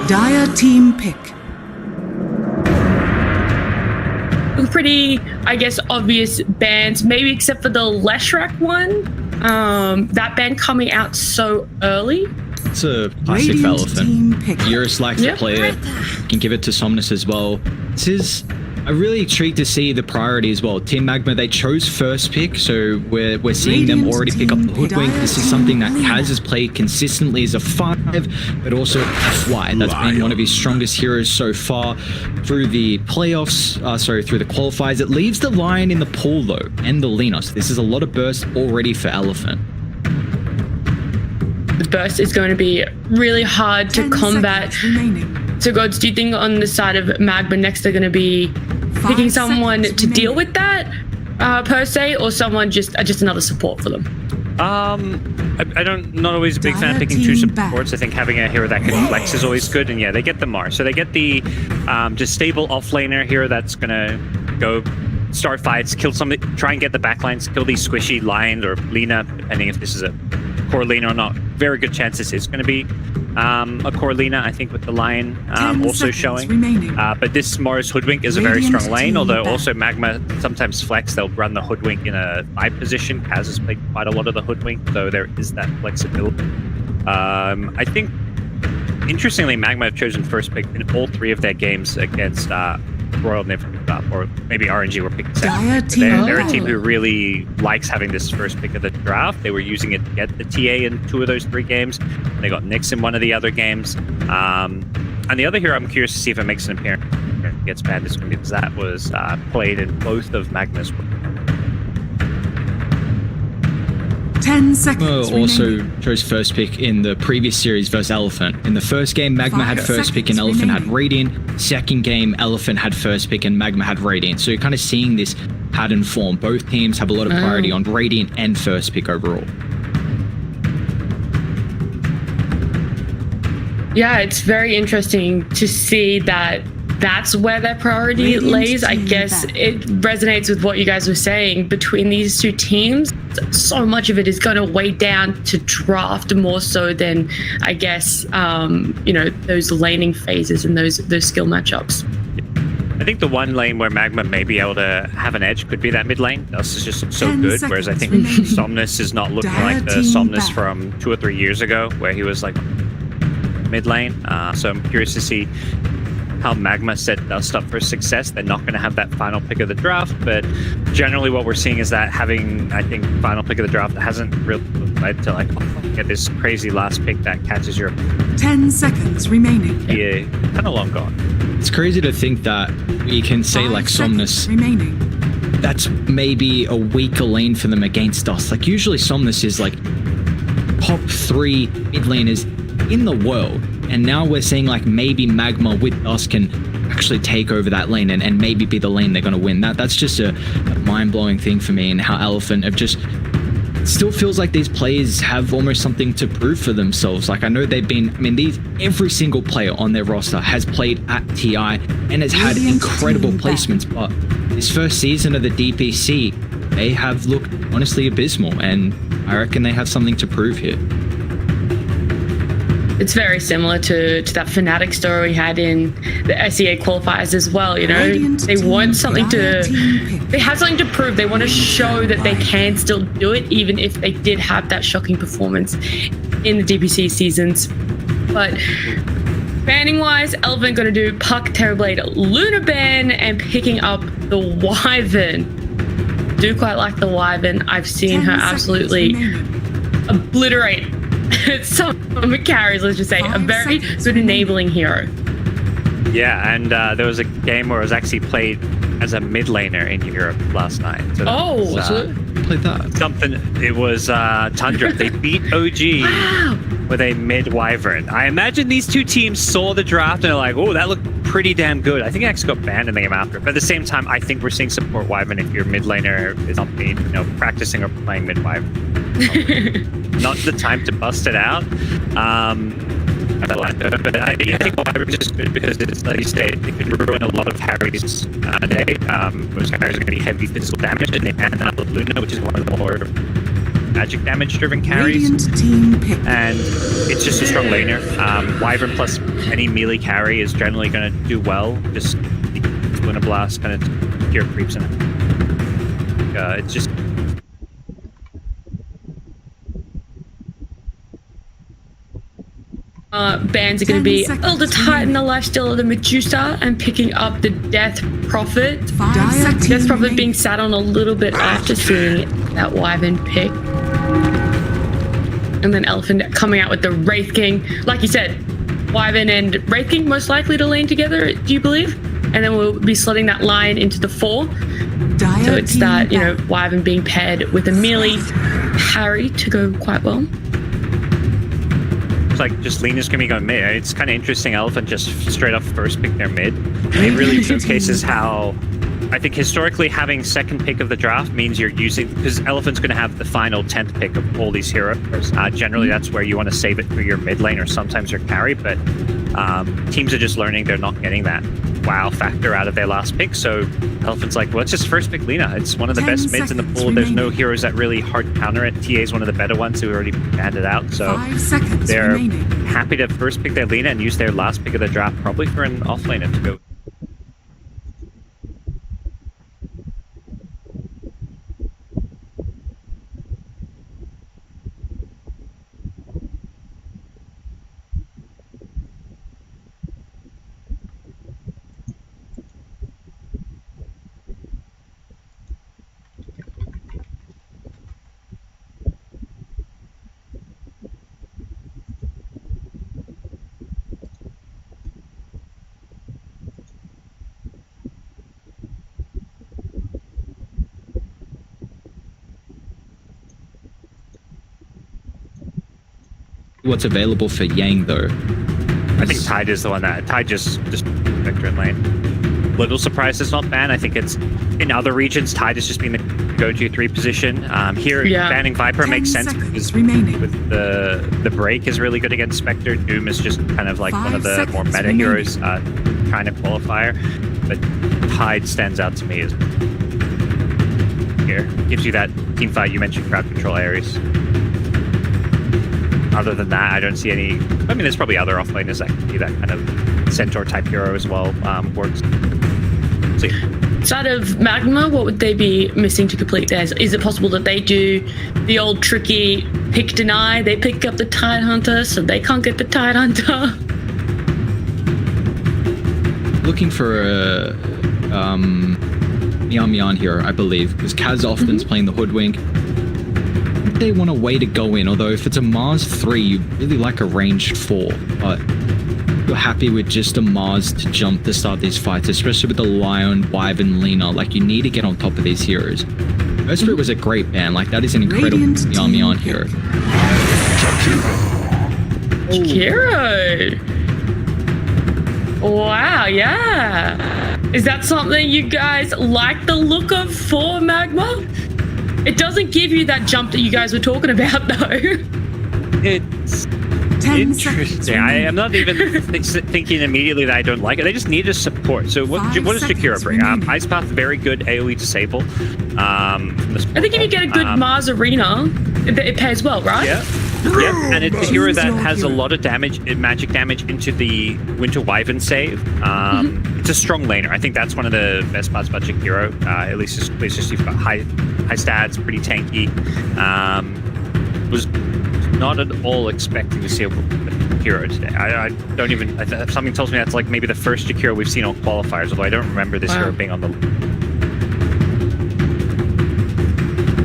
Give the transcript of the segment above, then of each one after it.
Dire team pick. Pretty, I guess, obvious bans, maybe except for the Leshrac one. That ban coming out so early. It's a classic for Elephant. Eurus likes to play it. Can give it to Somnus as well. This is a really treat to see the priority as well. Team Magma, they chose first pick, so we're seeing them already pick up the Hoodwink. This is something that Kaz has played consistently as a 5, but also FY. That's been one of his strongest heroes so far through the playoffs, through the qualifiers. It leaves the Lion in the pool though, and the Lina. So this is a lot of burst already for Elephant. The burst is going to be really hard to combat. So Gods, do you think on the side of Magma next they're going to be picking someone to deal with that per se, or someone just another support for them? Not always a big fan of picking two supports. I think having a hero that can flex is always good, and yeah, they get the Mars. So they get the just stable offlaner here that's gonna go start fights, kill try and get the backlines, kill these squishy Lions or Lina, depending if this is a core Lina or not. very good chance this is going to be a Corlina, I think, with the Lion 10 also seconds showing. remaining. But this Mars Hoodwink is a very Radiant strong lane, team although back. also Magma sometimes flex. They'll run the Hoodwink in a 5 position. Kaz has played quite a lot of the Hoodwink, so there is that flexibility. I think, interestingly, Magma have chosen first pick in all 3 of their games against Royal Niv, or maybe RNG were picking Dire second. team They're a team battle. who really likes having this first pick of the draft. They were using it to get the TA in 2 of those 3 games. They got Nyx in one of the other games. And the other hero, I'm curious to see if it makes an appearance. If it gets banned, it's going to be because that was played in both of Magma's. 10 seconds Also remaining. chose first pick in the previous series versus Elephant. In the first game, Magma had 5 first pick and seconds Elephant had remaining. Radiant. Second game, Elephant had first pick and Magma had Radiant. So you're kind of seeing this pattern form. Both teams have a lot of priority on Radiant and first pick overall. Yeah, it's very interesting to see that that's where their priority Radiant lays. I team guess back. it resonates with what you guys were saying. Between these 2 teams, so much of it is going to weigh down to draft more so than, I guess, you know, those laning phases and those skill matchups. I think the one lane where Magma may be able to have an edge could be that mid lane. This is just so 10 good, whereas I think seconds remaining. Somnus is not looking Dire like the team Somnus back. from 2 or 3 years ago, where he was like mid lane. So I'm curious to see how Magma set Dust up for success. They're not going to have that final pick of the draft, but generally what we're seeing is that having, I think, final pick of the draft hasn't really led to like, oh, get this crazy last pick that catches your 10 seconds remaining. ear kind of long gone. It's crazy to think that we can say 5 like seconds Somnus, remaining. that's maybe a weaker lane for them against us. Like usually Somnus is like top 3 mid laners in the world. And now we're seeing like maybe Magma with us can actually take over that lane and maybe be the lane they're going to win. That's just a mind-blowing thing for me, and how Elephant have just still feels like these players have almost something to prove for themselves. Like I know they've been, I mean, every single player on their roster has played at TI and has had Radiant incredible team back. placements, but this first season of the DPC, they have looked honestly abysmal, and I reckon they have something to prove here. It's very similar to that Fnatic story we had in the SEA qualifiers as well. You know, Radiant they want team, something Dire to, team pick. they have something to prove. They want to show that they can still do it, even if they did have that shocking performance in the DPC seasons. But banning wise, Elephant going to do Puck, Terrorblade, Luna ban, and picking up the Wyvern. Do quite like the Wyvern. I've seen 10 her seconds absolutely remaining. obliterate some carries, let's just say. A 5 very seconds good remaining. enabling hero. Yeah, and there was a game where it was actually played as a mid laner in Europe last night. So that Oh, was, Was it? Played that. something. It was Tundra. They beat OG with a mid Wyvern. I imagine these 2 teams saw the draft and they're like, "Oh, that looked pretty damn good." I think it actually got banned in the game after. But at the same time, I think we're seeing support Wyvern if your mid laner is not being, practicing or playing mid Wyvern. Not the time to bust it out. But I think Wyvern is just good because it's, like you say, it can ruin a lot of Harry's day. Those Harry's are going to be heavy physical damage, and they ban out Luna, which is one of the more magic damage-driven carries. Radiant team pick. And it's just a strong laner. Wyvern plus any melee carry is generally going to do well. Just Luna Blast kind of cure creeps in it. It's just. Bans are going to be Elder Titan, the lifesteal of the Medusa, and picking up the Death Prophet. 5 seconds Death Prophet remaining. being sat on a little bit after seeing that Wyvern pick. And then Elephant coming out with the Wraith King. Like you said, Wyvern and Wraith King most likely to lane together, do you believe? And then we'll be slotting that line into the 4. Dire So it's team that, back. Wyvern being paired with a melee Harry to go quite well. Like just Lena's gonna be going mid. It's kind of interesting. Elephant just straight off first pick their mid. And it really showcases how I think historically having second pick of the draft means you're using, because Elephant's going to have the final 10th pick of all these heroes. Generally, that's where you want to save it for your mid lane or sometimes your carry. But Teams are just learning they're not getting that wow factor out of their last pick. So Elephant's like, well, let's just first pick Lina. It's one of the best mids in the pool. There's no heroes that really hard counter it. TA is one of the better ones who already banded out. So they're happy to first pick their Lina and use their last pick of the draft probably for an offlaner to go. What's available for Yang though? I think Tide is the one that Tide just Victor in lane. Little surprised it's not banned. I think it's in other regions. Tide has just been the go-to 3 position. Here, banning Viper makes sense because with the break is really good against Spectre. Doom is just kind of like one of the more meta heroes trying to qualifier. But Tide stands out to me as here gives you that team fight. You mentioned crowd control areas. Other than that, I don't see any. I mean, there's probably other offlaners that can be that kind of centaur type hero as well. Works. So, yeah. Side of Magma, what would they be missing to complete theirs? Is it possible that they do the old tricky pick deny? They pick up the Tide Hunter, so they can't get the Tide Hunter. Looking for a Mian here, I believe, because Kaz often's playing the Hoodwink. They want a way to go in, although if it's a Mars 3, you really like a ranged 4, but you're happy with just a Mars to jump to start these fights, especially with the Lion, Wyvern, Lina. Like, you need to get on top of these heroes. Earthspirit was a great ban. Like, that is an incredible Mian here. Jakiro! Wow, yeah. Is that something you guys like the look of for Magma? It doesn't give you that jump that you guys were talking about, though. It's interesting. I am not even thinking immediately that I don't like it. They just need a support. So what does Jakiro bring? Ice Path, very good AoE disable. I think if you get a good Mars Arena, it pays well, right? Yeah. Yeah, and it's a hero that has a lot of damage, magic damage into the Winter Wyvern save. It's a strong laner. I think that's one of the best parts about Jakiro. At least just you've got high stats, pretty tanky. Was not at all expecting to see a hero today. I don't even. Something tells me that's like maybe the first Jakiro we've seen on qualifiers. Although I don't remember this hero being on the.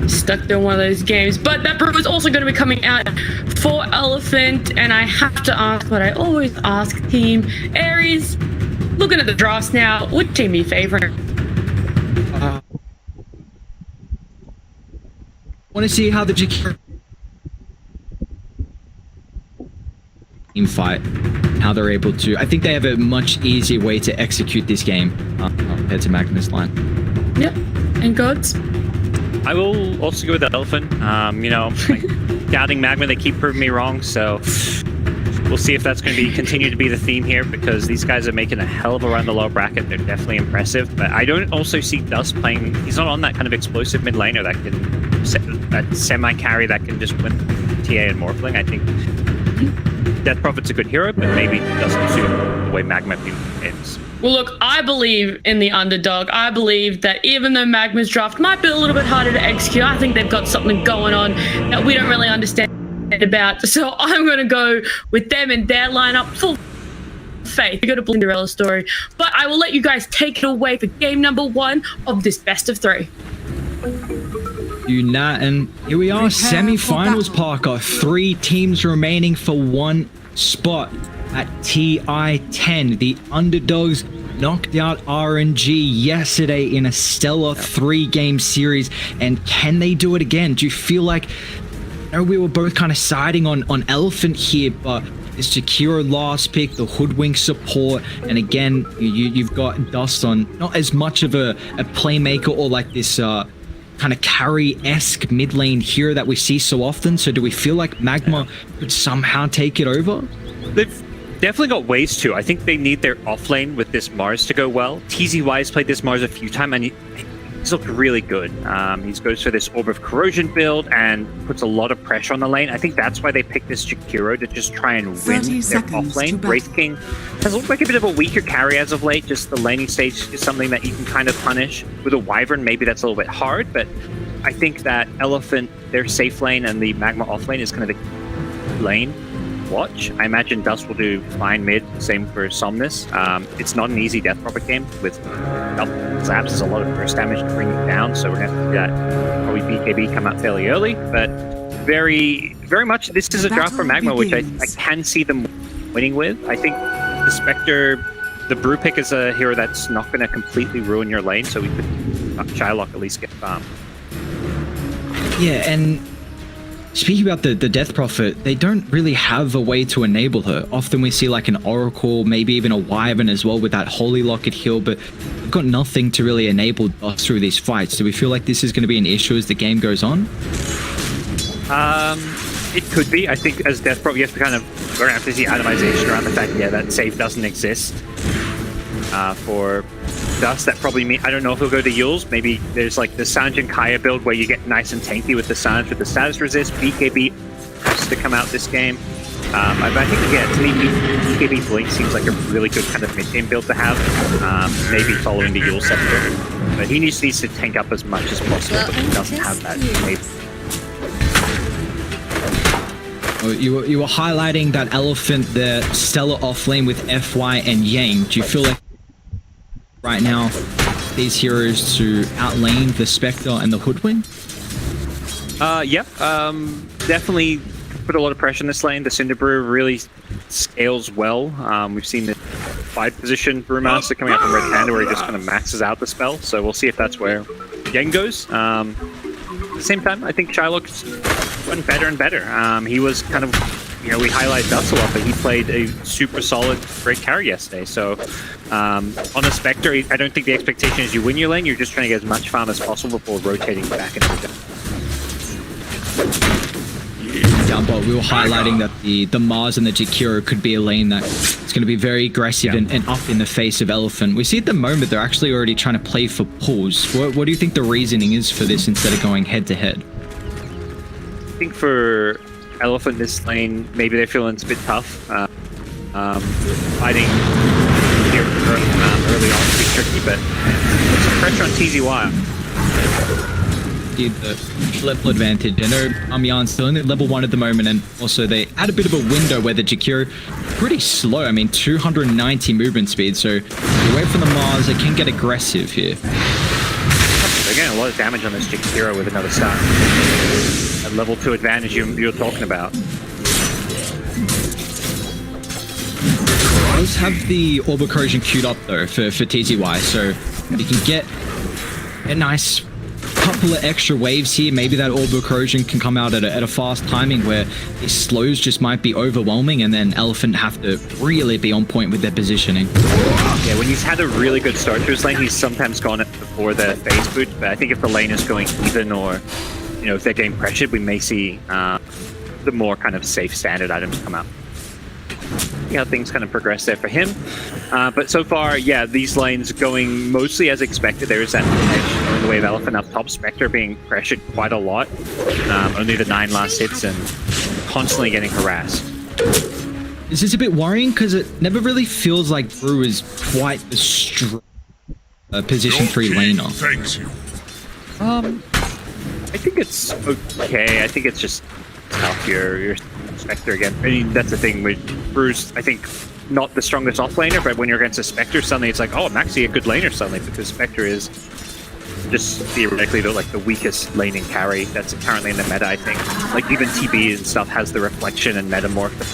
Stuck in one of those games, but that brew is also going to be coming out for Elephant, and I have to ask what I always ask team Aries. Looking at the drafts now, what team are you favoring? Want to see how the Jakiro team fight, how they're able to. I think they have a much easier way to execute this game compared to Magma's line. Yep, and Gods. I will also go with the Elephant. You know, like, doubting Magma, they keep proving me wrong, so we'll see if that's going to continue to be the theme here, because these guys are making a hell of a run the lower bracket. They're definitely impressive, but I don't also see Dust playing. He's not on that kind of explosive mid laner that can that semi-carry that can just win TA and Morphling. I think Death Prophet's a good hero, but maybe doesn't suit the way Magma is. Well, look, I believe in the underdog. I believe that even though Magma's draft might be a little bit harder to execute, I think they've got something going on that we don't really understand about. So I'm going to go with them and their lineup full faith. We got a Cinderella story, but I will let you guys take it away for game number 1 of this best of 3. And here we are, semi-finals, Parker. 3 teams remaining for 1 spot at TI-10. The underdogs knocked out RNG yesterday in a stellar 3-game series, and can they do it again? Do you feel like, I know we were both kind of siding on Elephant here, but it's Jakiro last pick, the Hoodwink support, and again, you've got Dust on not as much of a playmaker or like this kind of carry-esque mid lane hero that we see so often. So do we feel like Magma could somehow take it over? Definitely got ways to. I think they need their offlane with this Mars to go well. TZY's played this Mars a few times, and he's looked really good. He goes for this Orb of Corrosion build and puts a lot of pressure on the lane. I think that's why they picked this Jakiro, to just try and win their offlane. Wraith King has looked like a bit of a weaker carry as of late. Just the laning stage is something that you can kind of punish. With a Wyvern, maybe that's a little bit hard, but I think that Elephant, their safe lane, and the Magma offlane is kind of the lane watch. I imagine Dust will do fine mid, same for Somnus. It's not an easy Death Prophet game with double zaps. There's a lot of burst damage to bring it down, so we're going to have to see that probably BKB come out fairly early, but very much this is a draft for Magma, which I can see them winning with. I think the Spectre, the Brew Pick is a hero that's not going to completely ruin your lane, so we could Shylock at least get farmed. Yeah, and speaking about the Death Prophet, they don't really have a way to enable her. Often we see like an Oracle, maybe even a Wyvern as well with that Holy Locket heal, but they've got nothing to really enable us through these fights. Do we feel like this is going to be an issue as the game goes on? It could be. I think as Death Prophet, you have to kind of, we're going to have to see atomization around the fact, yeah, that save doesn't exist. For Dust, that probably means, I don't know if he'll go to Yules. Maybe there's like the Sanj and Kaya build where you get nice and tanky with the Sanj with the status resist. BKB has to come out this game. I think, yeah, to me, BKB Blink seems like a really good kind of mid-game build to have. Maybe following the Yules sector. But he needs to tank up as much as possible, but he doesn't have that. You were highlighting that Elephant, the stellar offlane with FY and Yang. Do you feel like right now these heroes to outlane the Spectre and the Hoodwin? Yep. Definitely put a lot of pressure in this lane. The Cinder Brew really scales well. We've seen the 5 position Brewmaster coming out from Red Panda where he just kind of maxes out the spell. So we'll see if that's where Yang goes. At the same time, I think Shylock's gotten better and better. He was kind of, you know, we highlight Dust a lot, but he played a super solid great carry yesterday. So on a Spectre, I don't think the expectation is you win your lane. You're just trying to get as much farm as possible before rotating back into the But we were highlighting that the Mars and the Jakiro could be a lane that is going to be very aggressive and up in the face of Elephant. We see at the moment they're actually already trying to play for pulls. What do you think the reasoning is for this instead of going head to head? I think for Elephant this lane, maybe they're feeling it's a bit tough. Fighting here early on can be tricky, but put some pressure on TZY. The level advantage. I know Amyan's still in at level 1 at the moment, and also they had a bit of a window where the Jakiro pretty slow. I mean, 290 movement speed, so away from the Mars, they can get aggressive here. They're getting a lot of damage on this Jakiro with another stun. That level 2 advantage you're talking about. Does have the Orb of Corrosion queued up though for TZY, so you can get a nice couple of extra waves here. Maybe that Orb of Corrosion can come out at a fast timing where these slows just might be overwhelming, and then Elephant have to really be on point with their positioning. Yeah, when he's had a really good start to his lane, he's sometimes gone it before the phase boot, but I think if the lane is going even, or you know, if they're getting pressured, we may see the more kind of safe standard items come out. See how things kind of progress there for him. But so far, yeah, these lanes going mostly as expected. There is that edge in the way of Elephant up top. Spectre being pressured quite a lot. Only the 9 last hits and constantly getting harassed. Is this a bit worrying? Because it never really feels like Brew is quite the strong position 3 laner. Thanks you. I think it's okay. I think it's just tough. You're Spectre again. I mean, that's the thing with Brew's, I think, not the strongest offlaner, but when you're against a Spectre, suddenly it's like, oh, I'm actually a good laner suddenly, because Spectre is just theoretically the weakest laning carry that's currently in the meta, I think. Like, even TB and stuff has the reflection and metamorph to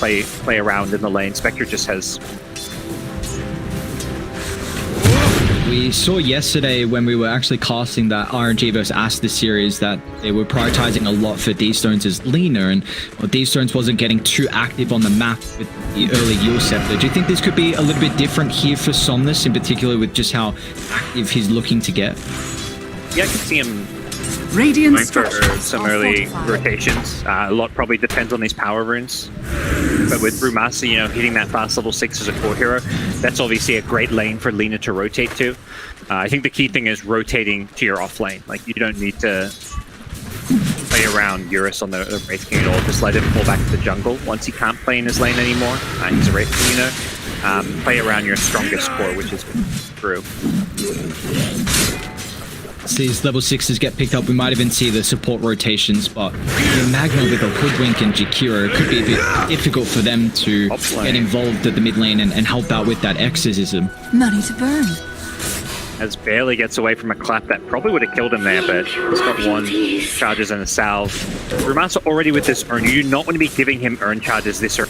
play around in the lane. Spectre just has... We saw yesterday when we were actually casting that RNG vs Asta series that they were prioritizing a lot for D-Stones as leaner, and D-Stones wasn't getting too active on the map with the early Yule Scepter. Do you think this could be a little bit different here for Somnus, in particular with just how active he's looking to get? Yeah, I can see him Radiant going for some early rotations. A lot probably depends on these power runes. but with Brewmaster, you know, hitting that fast level 6 as a core hero, that's obviously a great lane for Lina to rotate to. I think the key thing is rotating to your off lane. Like, you don't need to play around Eurus on the Wraith King at all. Just let him fall back to the jungle once he can't play in his lane anymore. He's a Wraith King, you know. Play around your strongest core, which is Brew. These level 6s get picked up. We might even see the support rotations, but Magma with a Hoodwink and Jakiro, it could be a bit difficult for them to get involved at the mid lane and help out with that exorcism. Money to burn. As barely gets away from a clap that probably would have killed him there, but he's got 1 charges and a salve. Brewmaster already with this urn. You do not want to be giving him urn charges this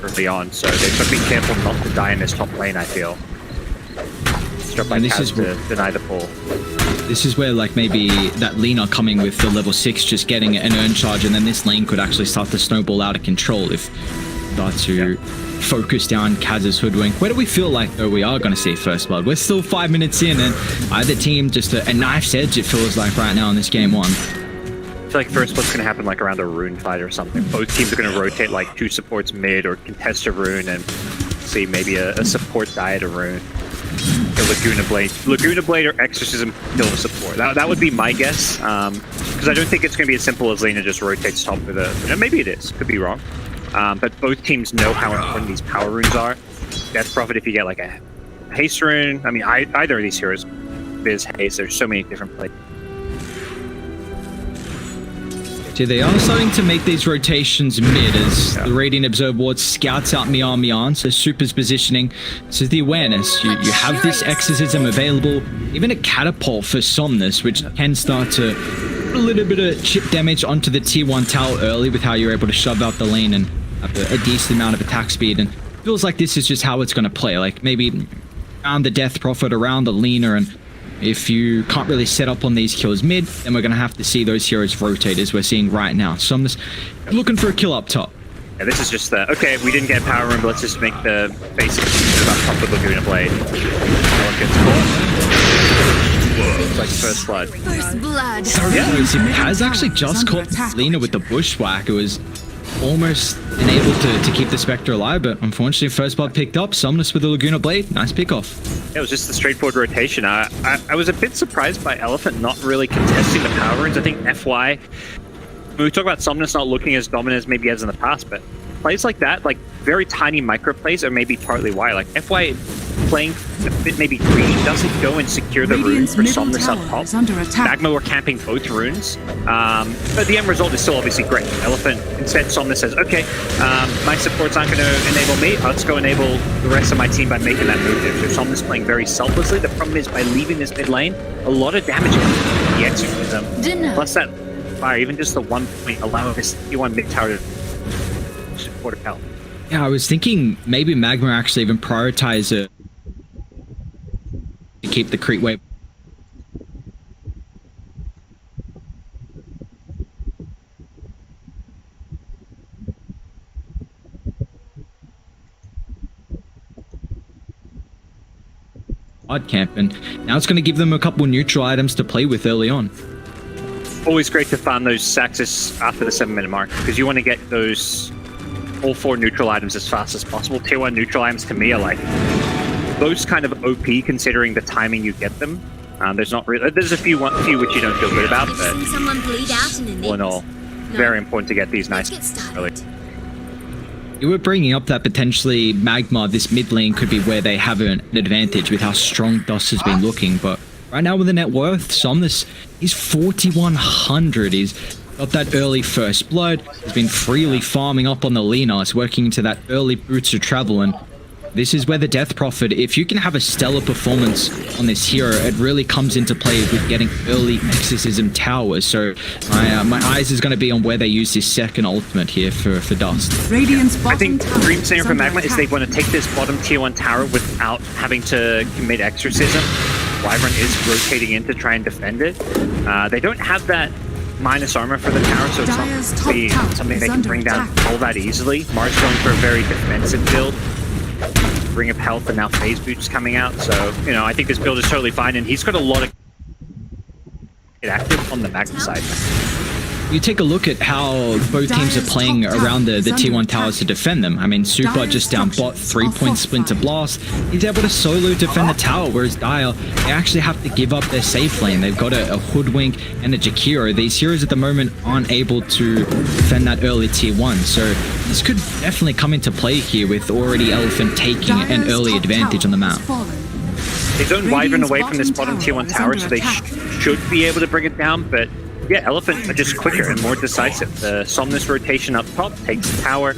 early on, so they've got to be careful not to die in this top lane, I feel. Struck by Kaz to deny the pull. This is where, like, maybe that Lina coming with the level 6 just getting an urn charge, and then this lane could actually start to snowball out of control if start to focus down Kaz's Hoodwink. Where do we feel like, though, we are going to see first blood? We're still 5 minutes in, and either team just a knife's edge, it feels like, right now in this game 1. I feel like first blood's going to happen like around a rune fight or something. Both teams are going to rotate like 2 supports mid or contest a rune and see maybe a support die at a rune. Laguna Blade or Exorcism kill the support. That would be my guess, because I don't think it's going to be as simple as Lina just rotates top with a... Maybe it is, could be wrong. But both teams know how important these power runes are. Death Prophet, if you get like a haste rune, I mean, either of these heroes, Viz, haste, there's so many different plays. So they are starting to make these rotations mid as the Radiant Observer Ward scouts out Mian. So Super's positioning. This is the awareness. You have this exorcism available. Even a catapult for Somnus, which can start to put a little bit of chip damage onto the tier 1 tower early with how you're able to shove out the lane and have a decent amount of attack speed. And it feels like this is just how it's going to play. Like maybe around the Death Prophet, around the Lina, and if you can't really set up on these kills mid, then we're going to have to see those heroes rotate as we're seeing right now. So I'm just looking for a kill up top. Yeah, this is just the, okay, we didn't get power room, but let's just make the basic up top with Laguna Blade. Gets caught. It's like first blood. First blood. Has actually just caught Lina with the bushwhack. It was almost enabled to keep the Spectre alive, but unfortunately first blood picked up. Somnus with the Laguna Blade. Nice pickoff. It was just a straightforward rotation. I was a bit surprised by Elephant not really contesting the power runes. I think FY, when we talk about Somnus not looking as dominant as maybe as in the past, but plays like that, like very tiny micro plays, are maybe partly why. Like FY playing a bit maybe greedy, doesn't go and secure the runes for Somnus up top. Magma were camping both runes, but the end result is still obviously great. Elephant, instead Somnus says, okay, my supports aren't going to enable me, let's go enable the rest of my team by making that move there. So Somnus playing very selflessly. The problem is, by leaving this mid lane, a lot of damage comes from the exorcism. Plus that fire, even just the 1 point, allowing this T1 mid tower to support a health. Yeah, I was thinking maybe Magma actually even prioritize it to keep the creep wave. Hard camp, and now it's going to give them a couple neutral items to play with early on. Always great to farm those Saxes after the 7-minute mark, because you want to get those all 4 neutral items as fast as possible. Tier 1 neutral items to me are like those kind of OP considering the timing you get them. There's not really, there's a few which you don't feel good about, but all in all, very important to get these nice early. You were bringing up that potentially Magma, this mid lane, could be where they have an advantage with how strong Dust has been looking, but right now with the net worth, Somnus, he's 4,100. He's got that early first blood. He's been freely farming up on the Lina. He's working into that early boots of travel, and this is where the Death Prophet, if you can have a stellar performance on this hero, it really comes into play with getting early Exorcism towers. So my eyes is going to be on where they use this second ultimate here for Dust. I think the dream scenario for Magma is they want to take this bottom tier 1 tower without having to commit Exorcism. Wyvern is rotating in to try and defend it. They don't have that minus armor for the tower, so it's not really something they can bring down all that easily. Mars going for a very defensive build. Ring of Health and now Phase Boots coming out, so, you know, I think this build is totally fine, and he's got a lot of active on the Magma side. you take a look at how both teams are playing around the T1 towers to defend them. I mean, Super just down bot, 3-point Splinter Blast. He's able to solo defend the tower, whereas Dire, they actually have to give up their safe lane. They've got a Hoodwink and a Jakiro. These heroes at the moment aren't able to defend that early T1, so this could definitely come into play here with already Elephant taking an early advantage on the map. They don't wyvern away from this bottom tier 1 tower, so they should be able to bring it down, but yeah, Elephant are just quicker and more decisive. The Somnus rotation up top takes the tower,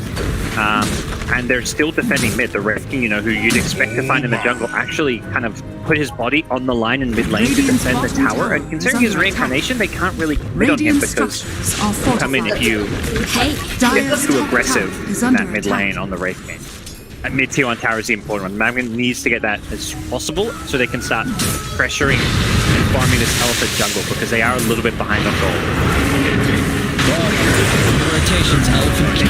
and they're still defending mid. The Red King, you know, who you'd expect to find in the jungle, actually kind of put his body on the line in mid lane to defend the tower, and considering his reincarnation, they can't really quit on him because, I mean, if you get too aggressive in that mid lane on the Red King, that mid tier 1 tower is the important one. Magma needs to get that as possible so they can start pressuring and farming this Elephant jungle because they are a little bit behind on gold. Rotations, Elephant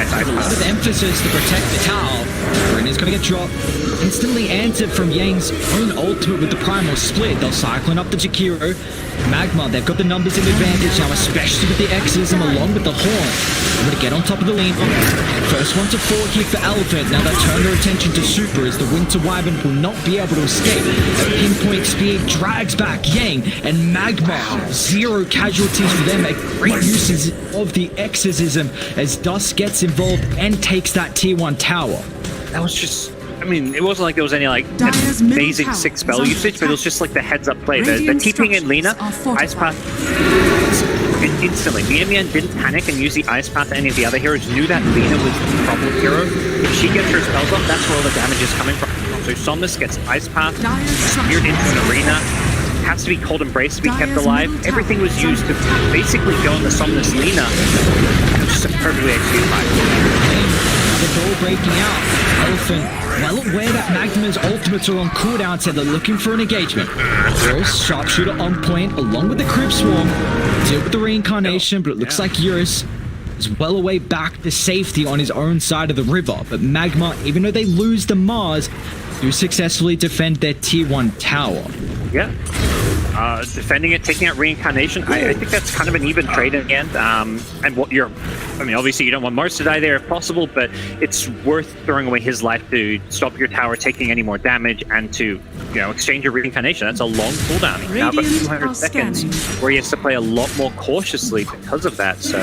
Nice with emphasis to protect the tower. Karena's gonna get dropped. Instantly answered from Yang's own ultimate with the primal split. They'll cyclone up the Jakiro. Magma, they've got the numbers in advantage now, especially with the Exorcism along with the Horn. I'm gonna get on top of the lane. First one to fall here for Elephant. Now they'll turn their attention to Super as the Winter Wyvern will not be able to escape. A pinpoint spear drags back Yang and Magma. 0 casualties for them. A great use of the Exorcism as Dust gets involved and takes that tier 1 tower. That was just, I mean, it wasn't like there was any like amazing 6 spell usage, but it was just like the heads up play. The TPing in Lina, Ice Path, instantly. Mian didn't panic and use the Ice Path. Any of the other heroes knew that Lina was the problem hero. If she gets her spells off, that's where all the damage is coming from. So Somnus gets Ice Path, speared into an arena, has to be Cold Embrace to be kept alive. Everything was used to basically go on the Somnus Lina. Just a perfectly executed. The ball breaking out. Elephant, well aware that Magma's ultimates are on cooldown, said they're looking for an engagement. Girls, Sharpshooter on point, along with the Creep Swarm. Deal with the reincarnation, but it looks like Eurus is well away back to safety on his own side of the river. But Magma, even though they lose the Mars, do successfully defend their tier 1 tower. Yeah. Defending it, taking out reincarnation, I think that's kind of an even trade in the end. And what you're, I mean, obviously you don't want Mars to die there if possible, but it's worth throwing away his life to stop your tower taking any more damage and to, you know, exchange your reincarnation. That's a long cooldown. He's now got 200 seconds where he has to play a lot more cautiously because of that. So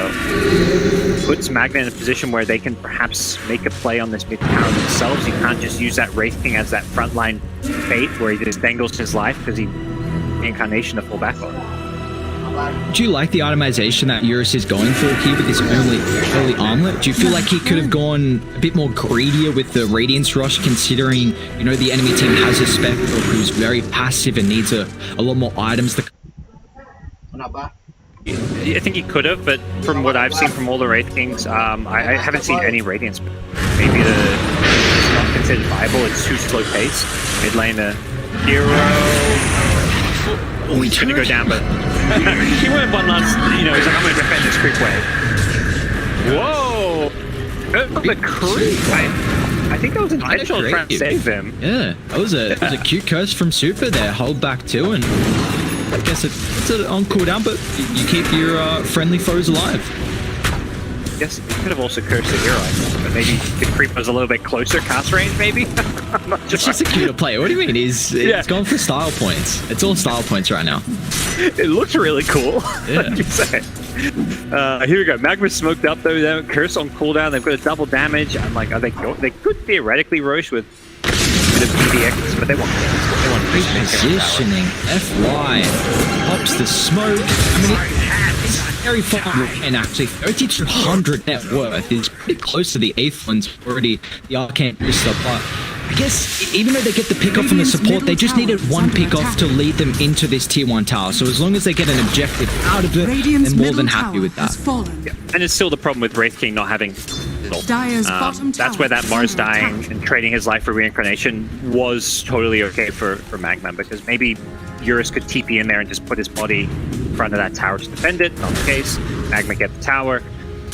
puts Magma in a position where they can perhaps make a play on this mid tower themselves. You can't just use that Wraith King as that frontline bait where he just dangles his life because he incarnation to fall back on. Do you like the itemization that Eurus is going for here with this early armlet? Do you feel like he could have gone a bit more greedier with the Radiance Rush, considering, you know, the enemy team has a Spectre who's very passive and needs a lot more items to... I think he could have, but from what I've seen from all the Wraith Kings, I haven't seen any Radiance. Maybe it's not considered viable, it's too slow pace. Mid lane, hero... Oh, he's gonna go down, but he went one last, you know, he's like, I'm gonna defend this creep wave. Whoa! The creep! I think that was intentional trying to save him. Yeah, that was a cute curse from Super there, hold back 2, and I guess it's on cooldown, but you keep your friendly foes alive. Yes, you could have also cursed the hero, I think, but maybe the creep was a little bit closer cast range, maybe? I'm not sure. It's just a cuter play. What do you mean? He's gone for style points. It's all style points right now. It looks really cool, yeah. like you say. Here we go. Magma smoked up, though. They have curse on cooldown. They've got a double damage. I'm like, are they going? They could theoretically Roche with the PDX, but they want positioning. FY pops the smoke. I mean, it's very far, and actually 3,200 net worth is pretty close to the 8th one's already the Arcane Booster, but I guess even though they get the pick off from the support, they just needed one pick off to lead them into this tier 1 tower. So as long as they get an objective out of it, they're more than happy with that. Yeah. And it's still the problem with Wraith King not having that's where that Mars dying and trading his life for reincarnation was totally okay for Magma, because maybe Eurus could TP in there and just put his body in front of that tower to defend it. Not the case. Magma get the tower.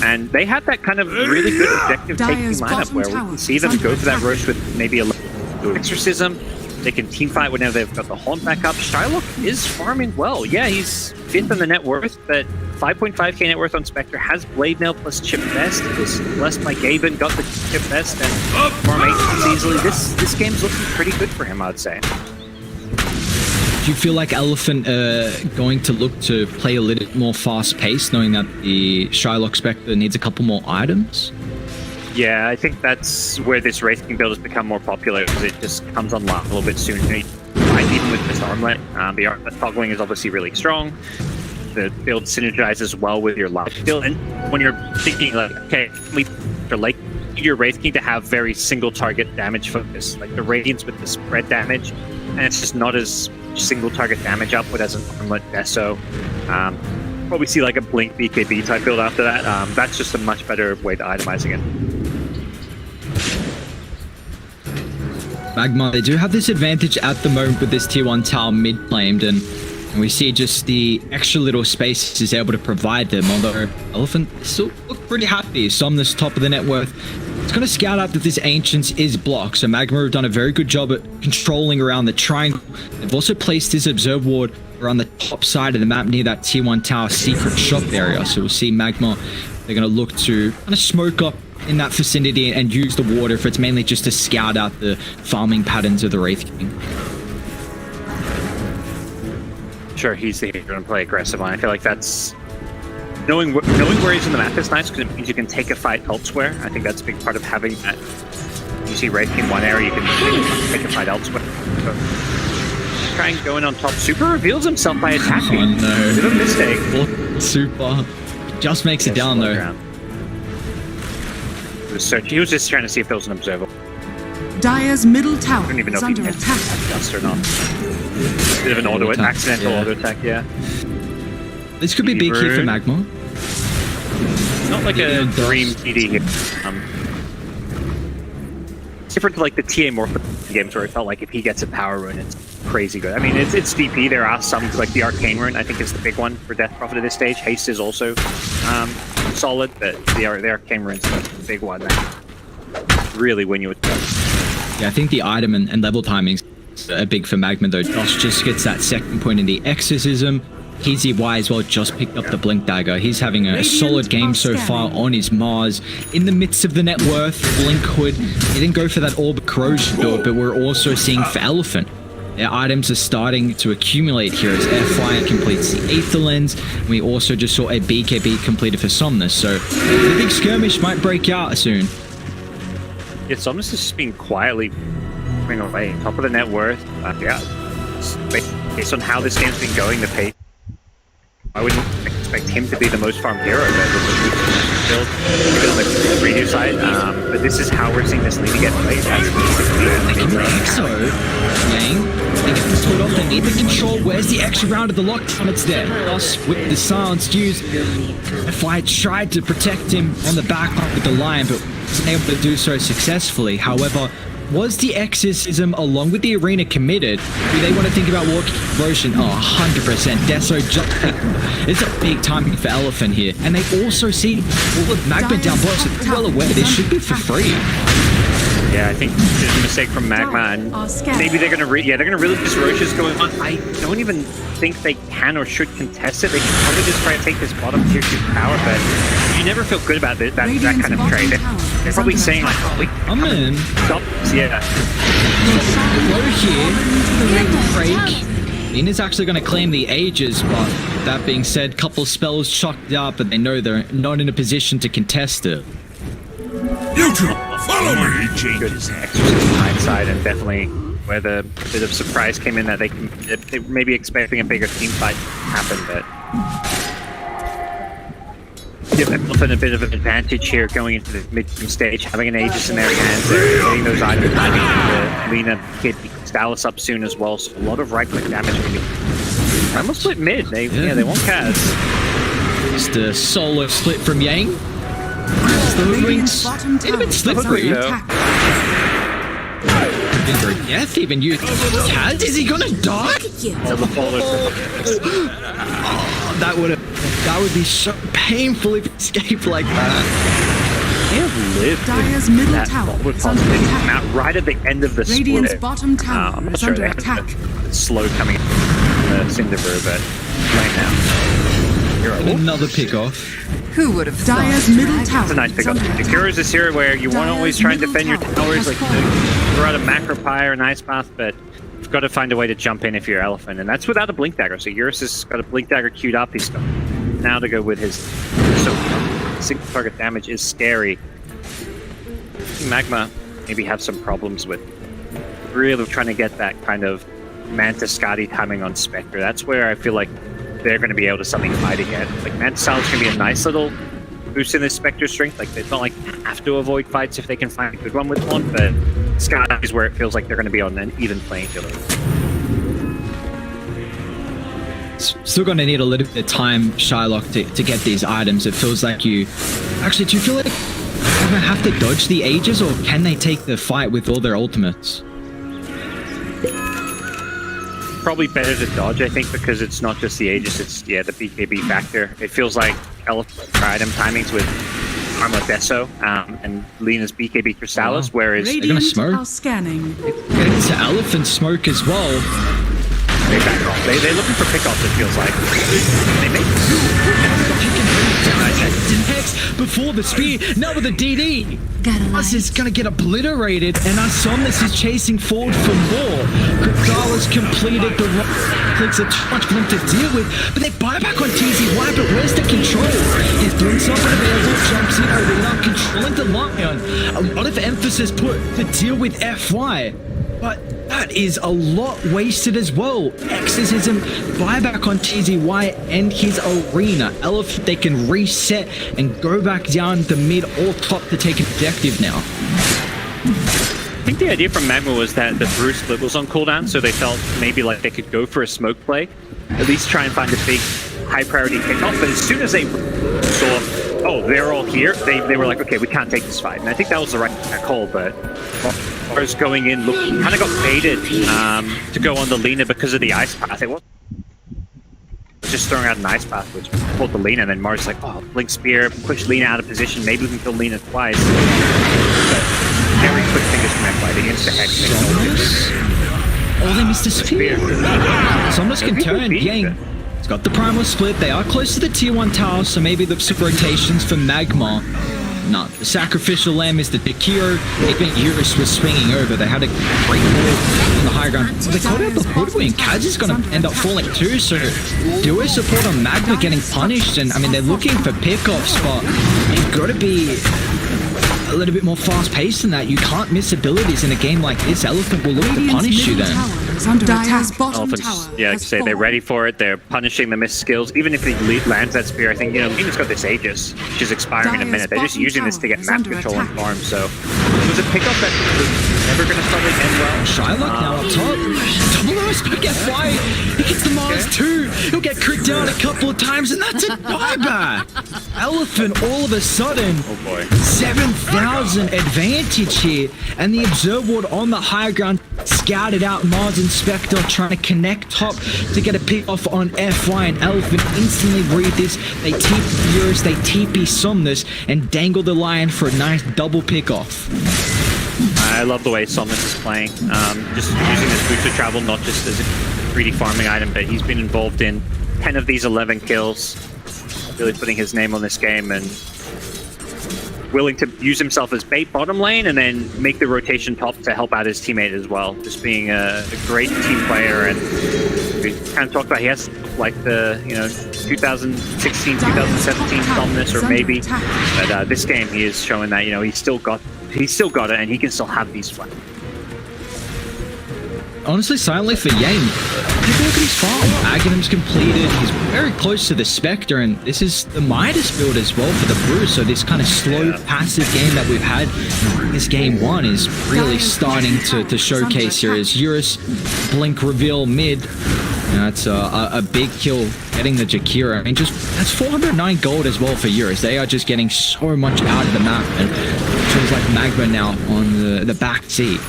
And they had that kind of really good objective taking lineup where we can see them go for that Roche with maybe a little Exorcism. They can teamfight whenever they've got the Haunt back up. Shylock is farming well. Yeah, he's 5th in the net worth, but 5.5k net worth on Spectre, has Blade Mail plus Chip Vest. It was blessed by Gaben, got the Chip Vest, and farm agents easily. This game's looking pretty good for him, I'd say. Do you feel like Elephant going to look to play a little more fast-paced, knowing that the Shylock Spectre needs a couple more items? Yeah, I think that's where this racing build has become more popular, because it just comes online a little bit sooner. Even with this armlet, the armlet toggling is obviously really strong. The build synergizes well with your life build, and when you're thinking like, okay, your Wraith King to have very single target damage focus, like the Radiance with the spread damage, and it's just not as single target damage output as an armlet Deso. Probably see like a Blink BKB type build after that. That's just a much better way to itemizing it. Magma, they do have this advantage at the moment with this tier 1 tower mid-flamed, and we see just the extra little space is able to provide them, although Elephant still look pretty happy. Somnus top of the net worth. It's going to scout out that this Ancients is blocked, so Magma have done a very good job at controlling around the triangle. They've also placed his Observe Ward around the top side of the map near that tier 1 tower secret shop area, so we'll see Magma, they're going to look to kind of smoke up in that vicinity and use the water if it's mainly just to scout out the farming patterns of the Wraith King. Sure, he's the hero and play aggressive on. I feel like that's knowing where he's in the map is nice, because it means you can take a fight elsewhere. I think that's a big part of having that. You see Wraith King in one area, you can take a fight elsewhere. So, trying to go in on top. Super reveals himself by attacking. Oh no. Bit of a mistake. Super. Just makes it down though. He was just trying to see if there was an observer. Dire's middle tower I don't even know is if he under hit attack. just or not. Bit of an accidental auto attack, yeah. This could be big here for Magma. It's not like a dream TD here. It's different to like the TA Morph games where it felt like if he gets a power rune, it's crazy good. I mean, it's DP. There are some, like the Arcane rune, I think is the big one for Death Prophet at this stage. Haste is also solid, but the Arcane rune's the big one that really win you with that. Yeah, I think the item and level timings are big for Magma though. Josh just gets that second point in the Exorcism. KZY as well just picked up the Blink Dagger. He's having a solid game so far on his Mars. In the midst of the net worth, Blink Hood, he didn't go for that Orb Corrosion build, but we're also seeing for Elephant, their items are starting to accumulate here as Airfire completes the Aether Lens. We also just saw a BKB completed for Somnus, so the big skirmish might break out soon. Yeah, Somnus has just been quietly coming away. Top of the net worth. Yeah, based on how this game's been going, the pace. I wouldn't expect him to be the most farmed hero build on the preview side, but this is how we're seeing this lead get played. That's So, Yang, they get this hold off, they need the control. Where's the extra round of the lockdown? It's there. Plus, with the silenced use, FY tried to protect him on the back line with the Lion, but wasn't able to do so successfully. However, was the Exorcism along with the Arena committed? Do they want to think about walking Corrosion? Oh, 100%. Deso just... It's a big timing for Elephant here. And they also see all of Magma down below, so they're well aware this should be for free. Yeah, I think there's a mistake from Magma, and maybe they're gonna they're gonna really just Roche's going on. I don't even think they can or should contest it. They can probably just try to take this bottom tier 2 power, but you never feel good about that kind of trade. They're probably saying like, oh, I'm in. Stop. Yeah. Low here, break. Nina's actually going to claim the Aegis, but that being said, couple spells chucked out, but they know they're not in a position to contest it. You two, follow me! Good exercise hindsight, and definitely where the bit of surprise came in that they may be expecting a bigger team fight to happen, but give Elephant a bit of an advantage here going into the mid-team stage, having an Aegis in their hands, getting those items, Lena kid Dallas up soon as well, so a lot of right-click damage can be. Almost split mid, they won't cast. Just a solo split from Yang. The wings a bit slippery. Death even used. Is he gonna die? Oh, that would be so painful if he escaped like that. They have lived Dire's middle that tower with under attack. out right at the end of the Radiant's split. bottom tower I'm is sure under they attack. slow coming in the Cinderbrew, but right now. Another pick off. Who would have Dire's middle tower? It's a nice pickup. Jakiro is this hero where you want to always try and defend your towers, like throw out a macro pyre and ice path, but you've got to find a way to jump in if you're Elephant, and that's without a blink dagger. So Eurus has got a blink dagger queued up. He's got now to go with his single target damage is scary. Magma maybe have some problems with really trying to get that kind of Mantis Skadi timing on Spectre. That's where I feel like they're going to be able to suddenly fight again. Like Mantis Sal's going to be a nice little boost in this Spectre strength. Like it's not like they have to avoid fights if they can find a good one with one, but Skadi is where it feels like they're going to be on an even playing field. Still going to need a little bit of time, Shylock, to get these items. It feels like you... Actually, do you feel like they're going to have to dodge the Aegis, or can they take the fight with all their ultimates? Probably better to dodge, I think, because it's not just the Aegis, it's, the BKB factor. It feels like Elephant item timings with Armlet Deso and Lena's BKB Chrysalis, whereas... They're going to smoke. Scanning. Getting to Elephant smoke as well. They back off. They're looking for pickoffs, it feels like. They make Hex before the spear, now with the DD. Us is gonna get obliterated, and our Somnus is chasing forward for more. Cryptala's completed the clicks are too much for them to deal with, but they buy back on TZY, but where's the control? If Blink's up and available, jumps in Arena, controlling the Lion. A lot of emphasis put to deal with FY. But that is a lot wasted as well. Exorcism, buyback on TZY and his Arena. Elephant, they can reset and go back down the mid or top to take an objective now. I think the idea from Magma was that the Brew split was on cooldown, so they felt maybe like they could go for a smoke play, at least try and find a big high priority kickoff. But as soon as they saw, oh, they're all here, they were like, okay, we can't take this fight. And I think that was the right call, but Mars going in, look, kind of got baited to go on the Lina because of the ice path. It was just throwing out an ice path, which pulled the Lina, and then Mars like, oh, Blink Spear, push Lina out of position, maybe we can kill Lina twice. But very quick fingers from FY, the insta-hex. Oh, they missed a spear. Somnus can turn, Yang. It's got the primal split, they are close to the tier 1 tower, so maybe the some rotations for Magma. No, the sacrificial lamb is the Jakiro. Even Eurus was swinging over. They had a great move on the high ground. But they caught out the Hoodwink. Kaz is going to end up falling too, so duo support on Magma getting punished. And I mean, they're looking for pickoffs, but you've got to be a little bit more fast-paced than that. You can't miss abilities in a game like this. Elephant will look to punish you then. Elephants, yeah, like I say, they're ready for it. They're punishing the missed skills. Even if he lands that spear, I think, Lena's got this Aegis, which is expiring in a minute. They're just using this to get map control and farm, so it was a pickup that was never going to probably end well. Shylock now up top. Double nose back FY. He gets the Mars too. He'll get cricked down a couple of times, and that's a buyback. Elephant all of a sudden. Oh boy. 7,000 advantage here, and the Observe Ward on the high ground scouted out Mars and Spectre, trying to connect top to get a pick off on FY, and Elephant instantly read this. They TP Eurus, they TP Somnus, and dangle the Lion for a nice double pick off. I love the way Somnus is playing. Just using this booster travel not just as a 3D farming item, but he's been involved in 10 of these 11 kills, really putting his name on this game, and willing to use himself as bait bottom lane and then make the rotation top to help out his teammate as well. Just being a great team player, and we kind of talked about he has like the 2016, 2017 Somnus or maybe, but this game he is showing that he's still got it and he can still have these flags. Honestly, silently for Yang, take a look at his farm. Aghanim's completed. He's very close to the Spectre, and this is the Midas build as well for the Brew. So this kind of slow, passive game that we've had this game 1 is really starting to showcase here. As Eurus, Blink reveal mid. That's a big kill, getting the Jakiro. I mean, that's 409 gold as well for Eurus. They are just getting so much out of the map, and it feels like Magma now on the back seat.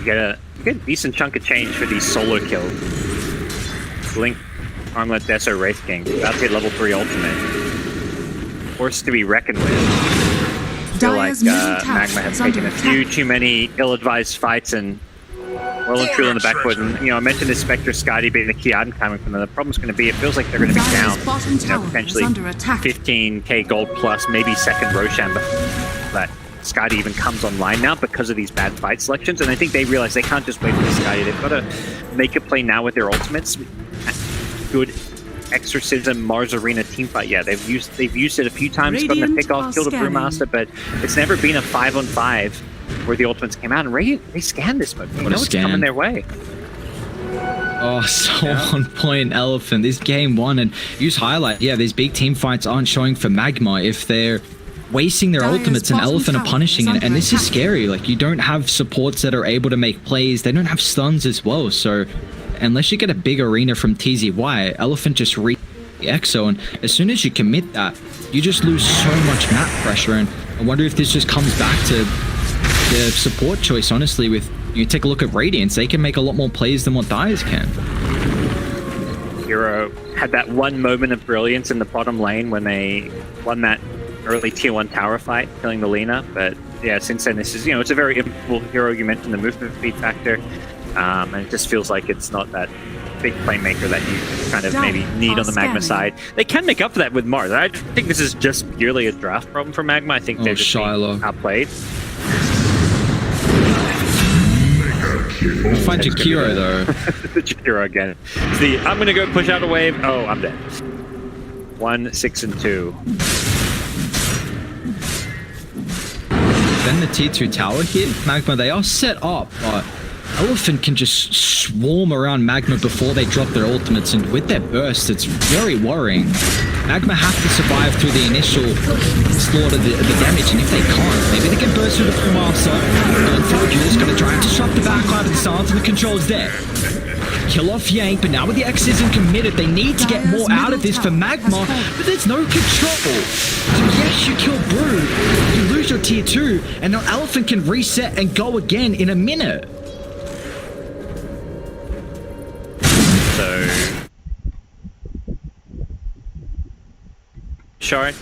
You get a decent chunk of change for these solo kills. Blink, Armlet, Deso, Wraith King. About to get level 3 ultimate. Force to be reckoned with. I feel like Magma have taken a few too many ill-advised fights, and well and truly on the back foot. And, you know, I mentioned this Spectre Skadi being the key item coming from them. The problem's going to be, it feels like they're going to be down, you know, potentially 15k gold plus, maybe second Roshan, but that Skadi even comes online now because of these bad fight selections. And I think they realize they can't just wait for the Skadi. They've got to make a play now with their ultimates. Good Exorcism, Mars Arena teamfight. Yeah, they've used it a few times, gotten the pick off, killed a Brewmaster, but it's never been a 5-on-5 where the ultimates came out. And Radiant, they scanned this mode. They know it's coming their way. Oh, so on point, Elephant. This game one, and use highlight. Yeah, these big team fights aren't showing for Magma if they're wasting their ultimates, and Elephant are punishing it. And this is scary. Like, you don't have supports that are able to make plays. They don't have stuns as well. So unless you get a big arena from TZY, Elephant just the EXO, and as soon as you commit that, you just lose so much map pressure. And I wonder if this just comes back to the support choice, honestly. With you take a look at Radiance, they can make a lot more plays than what Dyers can. Hero had that one moment of brilliance in the bottom lane when they won that early tier 1 tower fight, killing the Lina. But yeah, since then, this is, you know, it's a very impactful hero. You mentioned the movement speed factor. And it just feels like it's not that big playmaker that you kind of maybe need on the Magma side. They can make up for that with Mars. I think this is just purely a draft problem for Magma. I think they're just being outplayed. Find Jakiro though. The Jakiro again. It's the, I'm going to go push out a wave. Oh, I'm dead. 1, 6, and 2. Then the T2 tower hit. Magma, they are set up, but Elephant can just swarm around Magma before they drop their ultimates, and with their burst, it's very worrying. Magma have to survive through the initial slaughter, the damage, and if they can't, maybe they can burst through the full master. Going forward, you're just going to try and disrupt the backline of the stance, and the control's there. Kill off Yank, but now with the Exorcism committed, they need to get more out of this for Magma, but there's no control. So yes, you kill Brew, you lose your tier 2, and now Elephant can reset and go again in a minute. So short.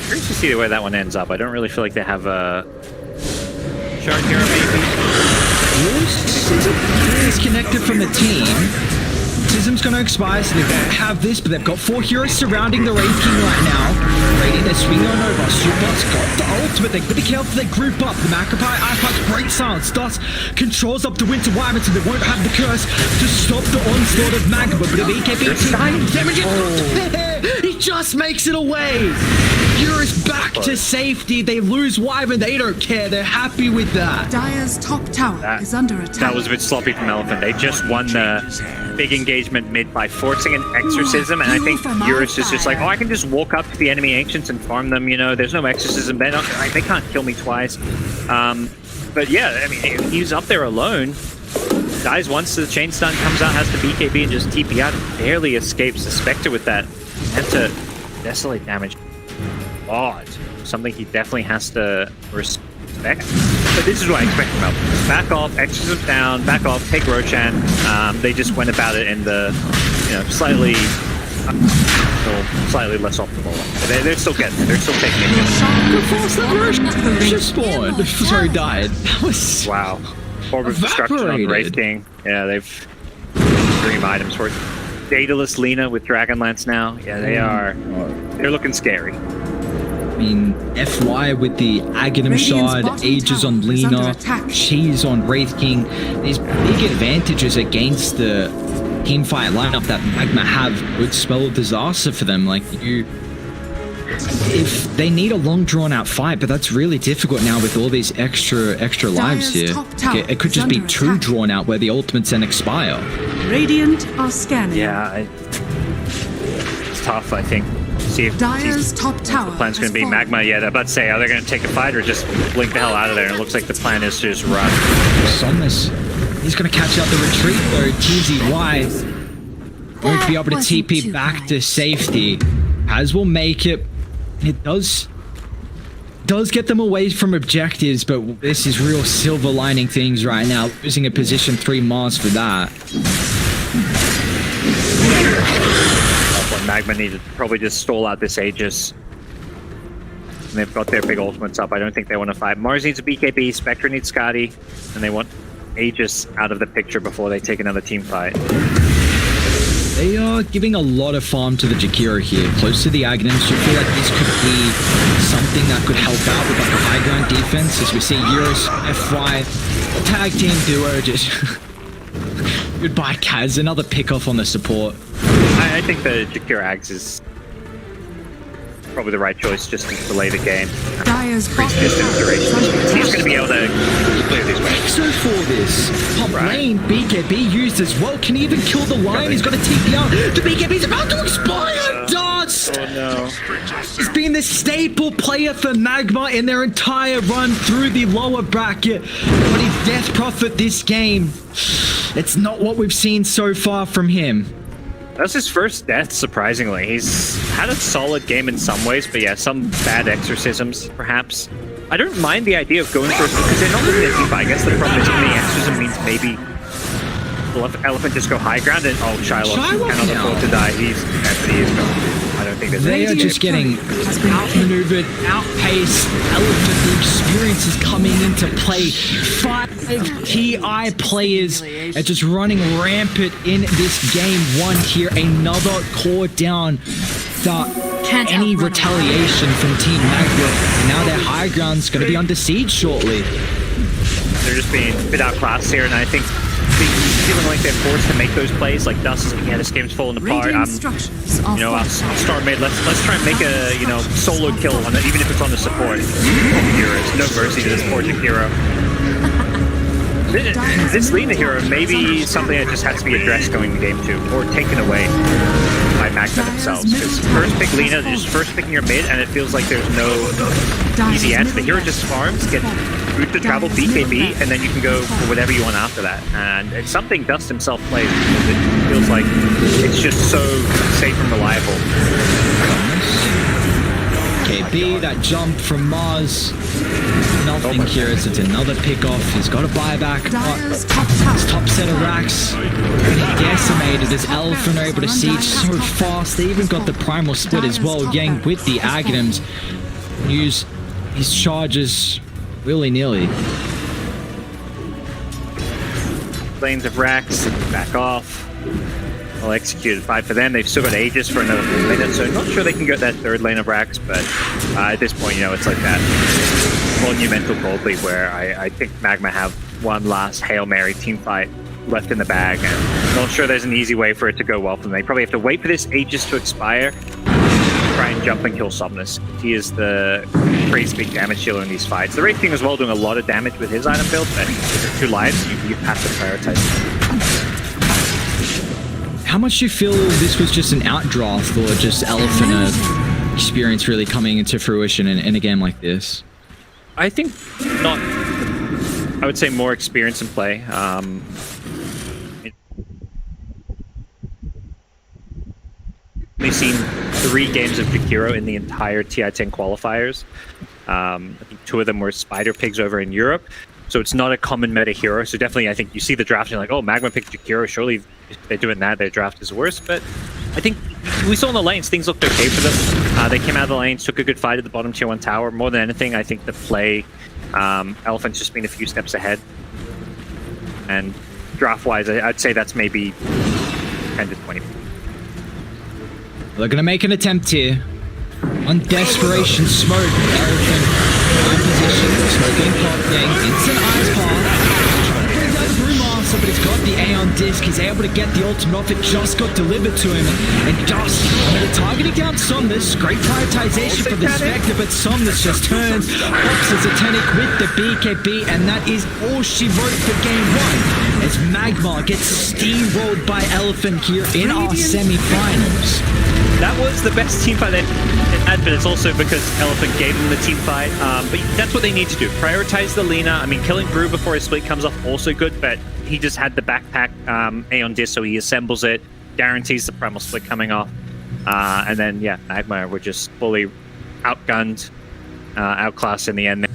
Curious to see the way that one ends up. I don't really feel like they have a short here, maybe. Sism is connected from the team. Sism's going to expire, so they don't have this, but they've got 4 heroes surrounding the Wraith King right now. Radiant, they're swinging on over. Superbot's got the ultimate. They've got to be careful they group up. The Macropie, Icepack's break silence. Dust controls up the Winter Wyvern, so they won't have the curse to stop the onslaught of Magma. But if EKB damage it, he just makes it away. Eurus back to safety. They lose Wyvern. They don't care. They're happy with that. Dire's top tower is under attack. That was a bit sloppy from Elephant. They just won the big engagement mid by forcing an Exorcism, and I think Eurus is just like, oh, I can just walk up to the enemy Ancients and farm them, you know, there's no Exorcism, they can't kill me twice. But yeah, I mean, he's up there alone, dies once, the chain stun comes out, has the BKB and just TP out, barely escapes the Spectre with that, and to desolate damage. Odd. Something he definitely has to respect. But this is what I expect from him. Back off, Exorcism down, back off, take Roshan. They just went about it in the, you know, slightly less optimal. They're still getting it. They're still taking it. Just spawned. Sorry, died. That was wow. Orb of Destruction on Wraith King. Yeah, they've dream items for it. Daedalus Lina with Dragonlance now. Yeah, they're looking scary. I mean, FY with the Aghanim Shard, Aegis on Lina, She's on Wraith King. There's big advantages against the teamfight lineup that Magma have. Would spell disaster for them. Like, if they need a long drawn out fight, but that's really difficult now with all these extra lives here. It could just be too drawn out where the ultimates then expire. Radiant are scanning. Yeah, it's tough, I think. See if Dire's top tower the plan's going to be Magma. Yeah, I'm about to say, are they going to take a fight or just blink the hell out of there? And it looks like the plan is to just run. Somnus, he's going to catch out the retreat though. TZY won't be able to TP back to safety. As will make it. It does get them away from objectives, but this is real silver lining things right now. Losing a position 3 Mars for that. Magma needed to probably just stall out this Aegis. And they've got their big ultimates up. I don't think they want to fight. Mars needs a BKB, Spectre needs Scotty, and they want Aegis out of the picture before they take another team fight. They are giving a lot of farm to the Jakiro here, close to the Agnums. You feel like this could be something that could help out with like a high ground defense, as we see Euros, FY, tag team duo just... Goodbye, Kaz. Another pickoff on the support. I think the Jakiro Ags is probably the right choice just to delay the game. Dyer's Increase distance duration. He's going to be able to clear these waves. So for this, top lane, BKB used as well. Can he even kill the line? He's got a TP out. The BKB's about to expire. Dust! Oh no. He's been the staple player for Magma in their entire run through the lower bracket. But his death profit this game, it's not what we've seen so far from him. That's his first death, surprisingly. He's had a solid game in some ways, but yeah, some bad exorcisms, perhaps. I don't mind the idea of going for it because they're not really a team fight. I guess the problem is the exorcism means maybe the Elephant just go high ground and Shiloh cannot afford to die. He's dead, but he is gone. I don't think there's They are just getting outmaneuvered, outpaced. Elephant, the experience is coming into play. 5 TI players are just running rampant in this game one here. Another core down. Any retaliation from Team Magma. Now their high ground's going to be under siege shortly. They're just being a bit outclassed here, and I think feeling like they're forced to make those plays. Like Dust is like, yeah, this game's falling apart. I'll start mid. Let's try and make a solo kill on it, even if it's on the support. Heroes, no mercy to this poor hero. This Lina hero may be something that just has to be addressed going to game 2, or taken away by Magma themselves. Because first pick Lina, just first picking your mid, and it feels like there's no easy answer. The hero just farms, get route to travel, BKB, and then you can go for whatever you want after that. And it's something Dust himself plays because it feels like it's just so safe and reliable. KB, that jump from Mars. Nothing here as it's another pick-off. He's got a buyback. His top set of racks. Decimated as Elephant are able to siege so fast. They even got the primal split as well. Yang with the Aghanims. Use his charges willy-nilly. Lanes of racks, back off. Well executed 5 for them. They've still got Aegis for another 4 minutes, so not sure they can get that third lane of racks, but at this point, it's like that monumental gold lead where I think Magma have one last Hail Mary team fight left in the bag, and not sure there's an easy way for it to go well for them. They probably have to wait for this Aegis to expire, try and jump and kill Somnus. He is the crazy big damage dealer in these fights. The Wraith King as well doing a lot of damage with his item build, but with 2 lives, you have to prioritize him. How much do you feel this was just an outdraft or just Elephant experience really coming into fruition in a game like this? I think not. I would say more experience in play. We've seen 3 games of Jakiro in the entire TI-10 qualifiers. I think 2 of them were Spider Pigs over in Europe. So it's not a common meta hero. So definitely, I think you see the draft and you're like, oh, Magma picked Jakiro. Surely if they're doing that, their draft is worse. But I think we saw in the lanes, things looked okay for them. They came out of the lanes, took a good fight at the bottom tier 1 tower. More than anything, I think the play, Elephant's just been a few steps ahead. And draft-wise, I'd say that's maybe 10 to 20. They're going to make an attempt here. On desperation, smoke. Elephant in position. Smoking, popping. Instant eyes path. Brings out the Brewmaster, but he's got the Aeon disc. He's able to get the ultimate off. It just got delivered to him. And just targeting down Somnus. Great prioritization for the Spectre, but Somnus just turns. Pops as a Tenic with the BKB, and that is all she wrote for game 1. As Magma gets steamrolled by Elephant here in our semi-finals. That was the best team fight they had, but it's also because Elephant gave them the team fight. But that's what they need to do. Prioritize the Lina. I mean, killing Brew before his split comes off also good, but he just had the backpack Aeon disc, so he assembles it, guarantees the primal split coming off. And then, yeah, Magma were just fully outgunned, outclassed in the end.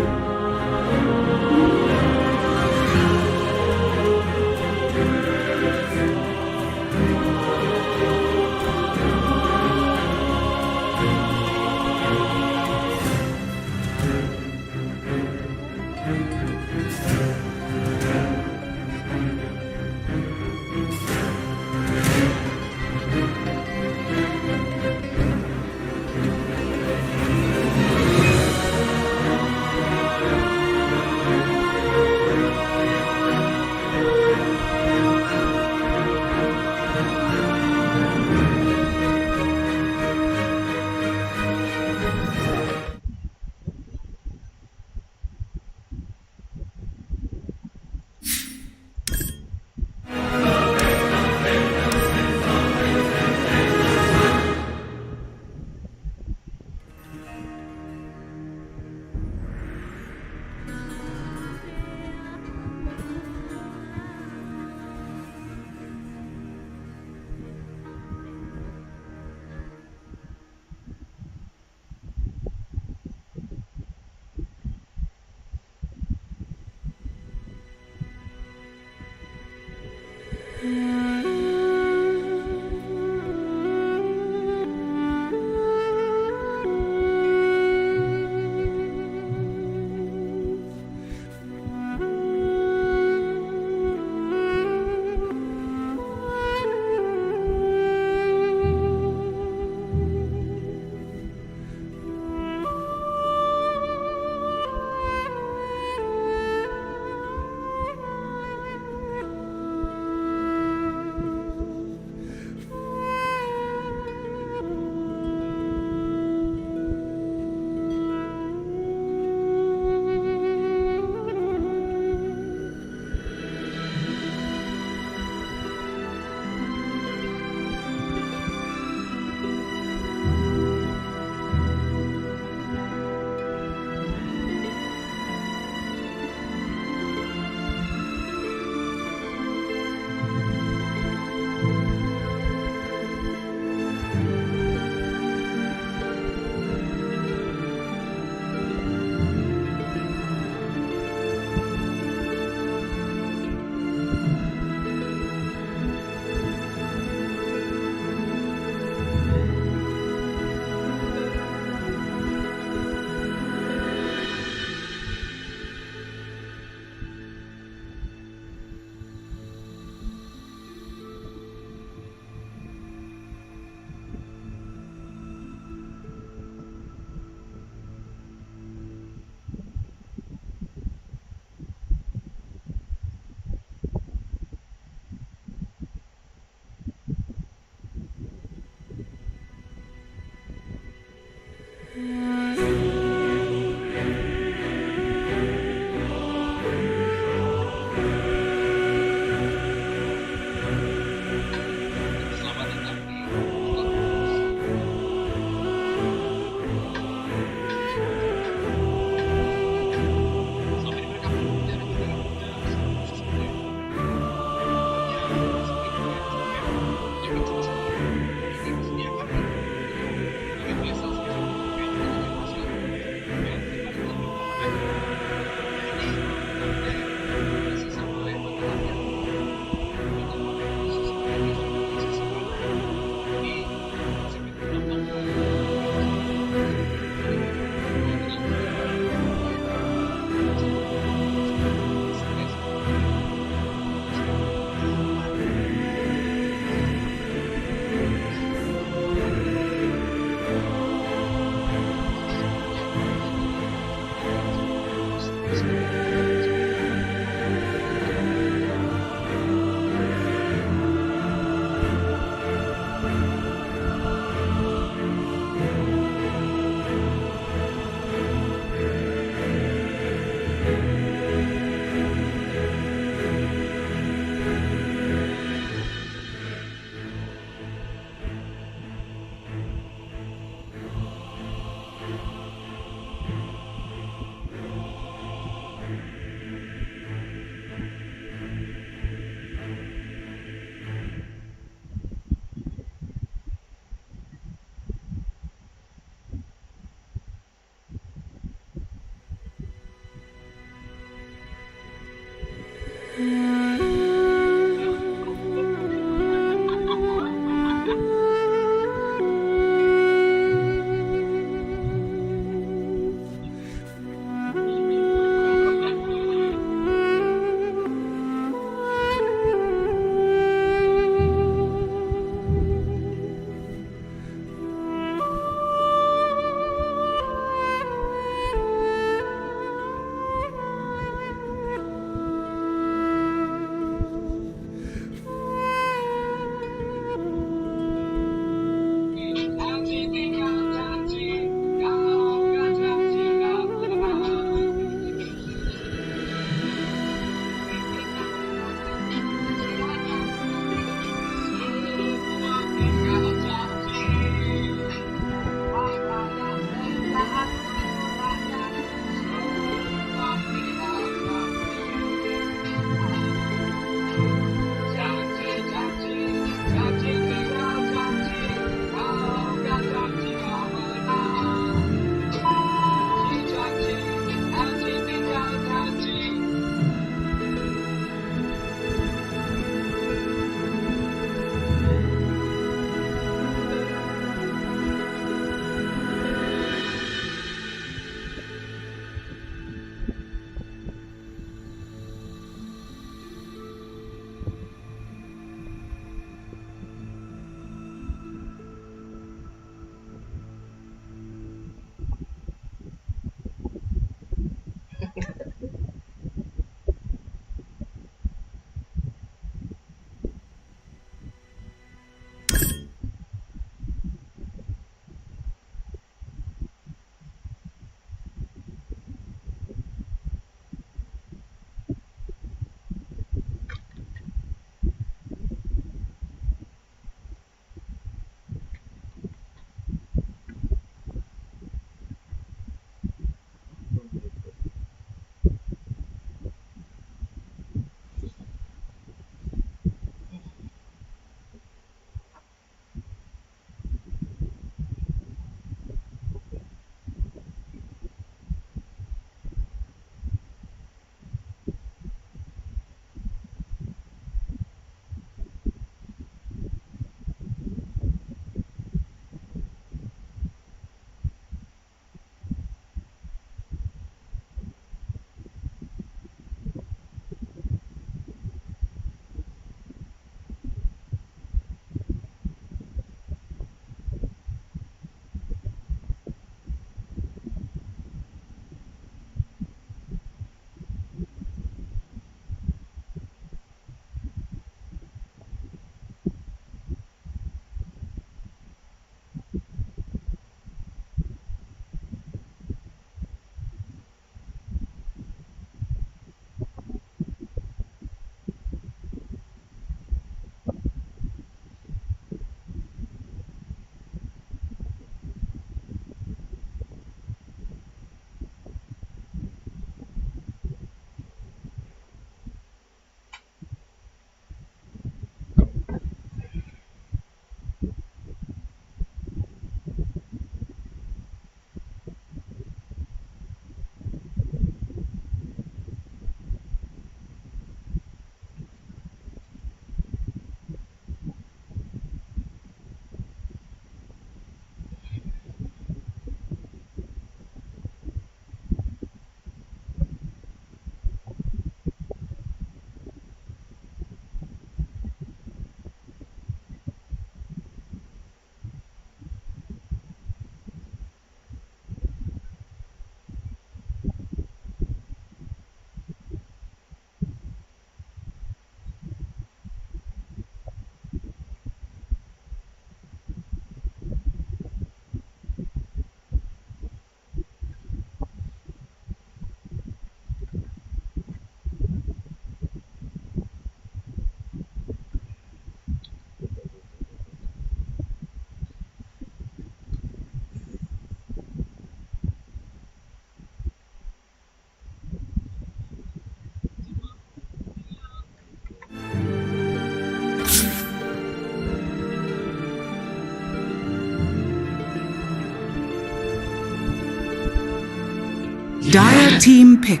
Dire team pick.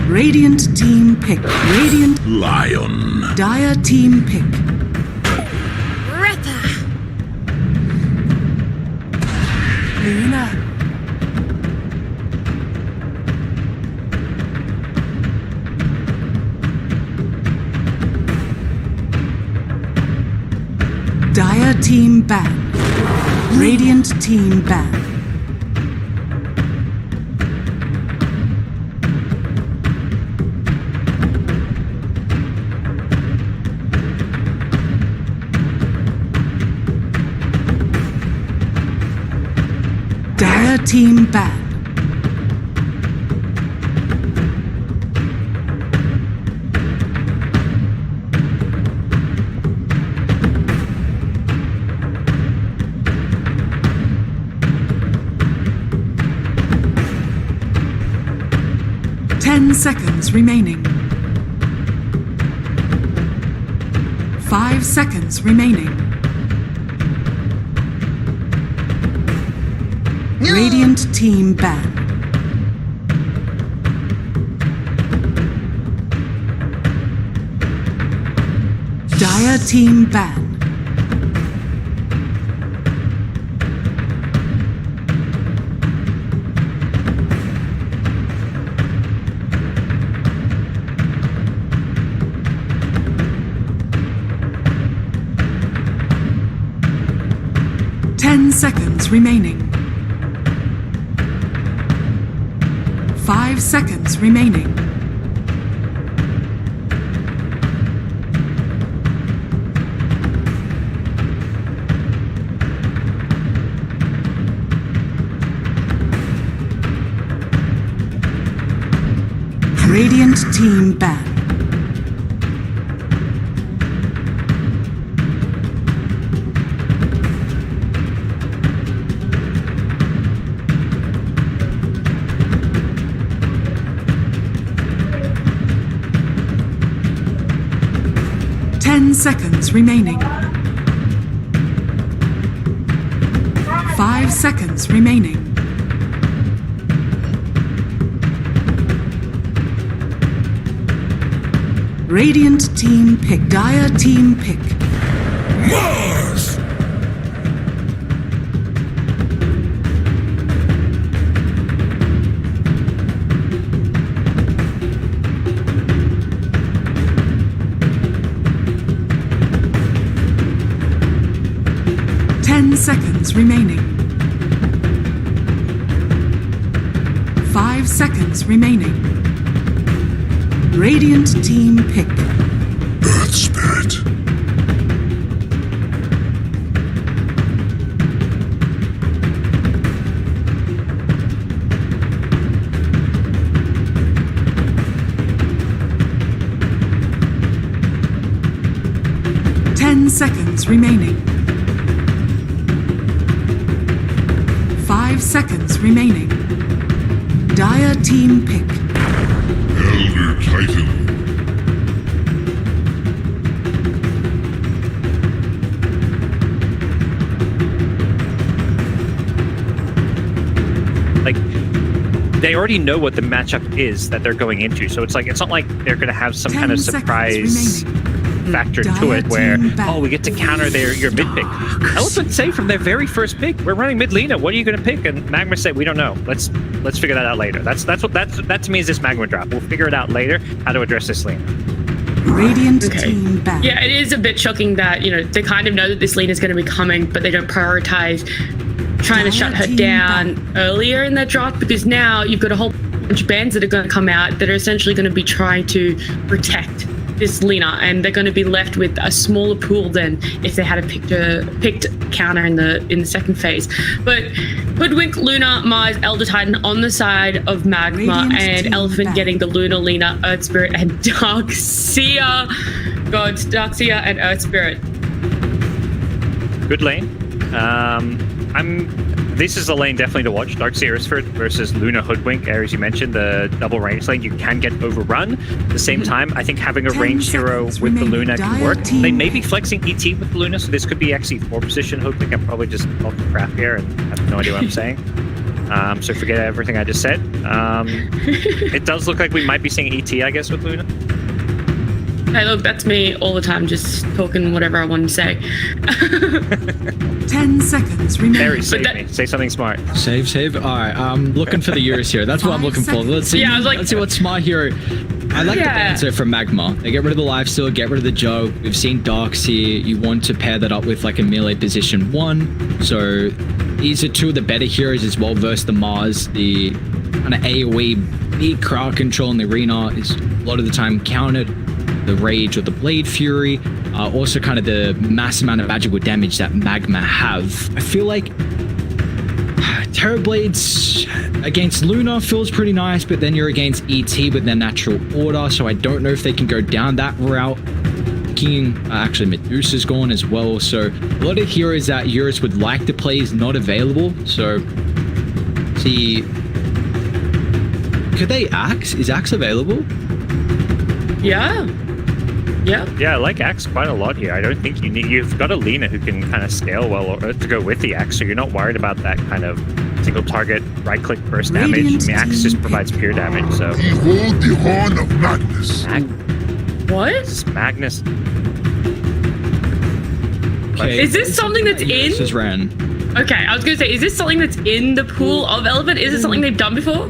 Radiant team pick. Radiant Lion. Dire team pick. Luna. Dire team ban. Radiant team ban. Dire team ban. Seconds remaining. 5 seconds remaining. Radiant team ban. Dire team ban. Seconds remaining. 5 seconds remaining. Radiant team ban. Seconds remaining. 5 seconds remaining. Radiant team pick. Dire team pick. Mars! 10 seconds remaining. 5 seconds remaining. Radiant team pick. Earth Spirit. Seconds remaining. 5 seconds remaining. Dire team pick. Elder Titan. Like, they already know what the matchup is that they're going into, so it's not like they're going to have some kind of surprise factor to it where, oh, we get to counter your mid pick. Elephant say from their very first pick, we're running mid Lena. What are you going to pick? And Magma said, we don't know. Let's figure that out later. That to me is this Magma drop. We'll figure it out later how to address this Lena. Radiant team back. Yeah, it is a bit shocking that, you know, they kind of know that this Lena is going to be coming, but they don't prioritize trying to shut her down earlier in that draft, because now you've got a whole bunch of bands that are going to come out that are essentially going to be trying to protect this Lena, and they're going to be left with a smaller pool than if they had picked counter in the second phase. But Hoodwink, Luna, Mars, Elder Titan on the side of Magma, and Elephant getting the Luna, Lena, Earth Spirit, and Darkseer. God, Darkseer and Earth Spirit. Good lane. I'm this is a lane definitely to watch. Dark Searsford versus Luna Hoodwink. Ares, you mentioned the double range lane. You can get overrun. At the same time, I think having a range hero with the Luna can work. They may be flexing ET with the Luna, so this could be actually 4-position Hoodwink. I'm probably just talking crap here and have no idea what I'm saying. So forget everything I just said. It does look like we might be seeing ET, I guess, with Luna. Hey, look, that's me all the time, just talking whatever I want to say. 10 seconds remaining. Ares, save me. Say something smart. Save. All right, I'm looking for the Eurus here. That's what I'm looking for. Let's see. Yeah, I was like- let's see what smart hero. I like the answer from Magma. They get rid of the lifesteal, get rid of the jug. We've seen Darks here. You want to pair that up with like a melee position 1. So these are 2 of the better heroes as well versus the Mars. The kind of AoE big crowd control in the arena is a lot of the time countered. The Rage or the Blade Fury, also kind of the mass amount of magical damage that Magma have. I feel like Terrorblades against Luna feels pretty nice, but then you're against ET with their natural order, so I don't know if they can go down that route. Actually Medusa's gone as well, so a lot of heroes that Eurus would like to play is not available. So see, could they Axe? Is Axe available? Yeah. Yeah, I like Axe quite a lot here. I don't think you've got a Lina who can kind of scale well to go with the Axe, so you're not worried about that kind of single target right click burst damage. I mean, Axe just provides pure damage, so. Behold the horn of Magnus. What? It's Magnus. Okay. Is this something that's in? This is Ren. Okay, I was going to say, is this something that's in the pool of Elephant? Is it something they've done before?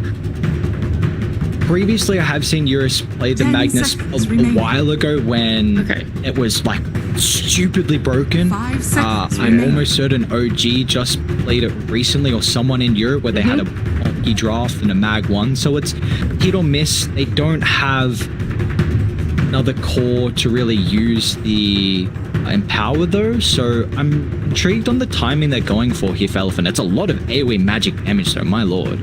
Previously, I have seen Eurus play the 10 Magnus seconds a remaining. while ago when it was like stupidly broken. 5 seconds I'm remaining. almost certain OG just played it recently, or someone in Europe where they had a bulky draft and a Mag 1. So it's hit or miss. They don't have another core to really use the Empower though. So I'm intrigued on the timing they're going for here for Elephant. It's a lot of AoE magic damage though, my lord.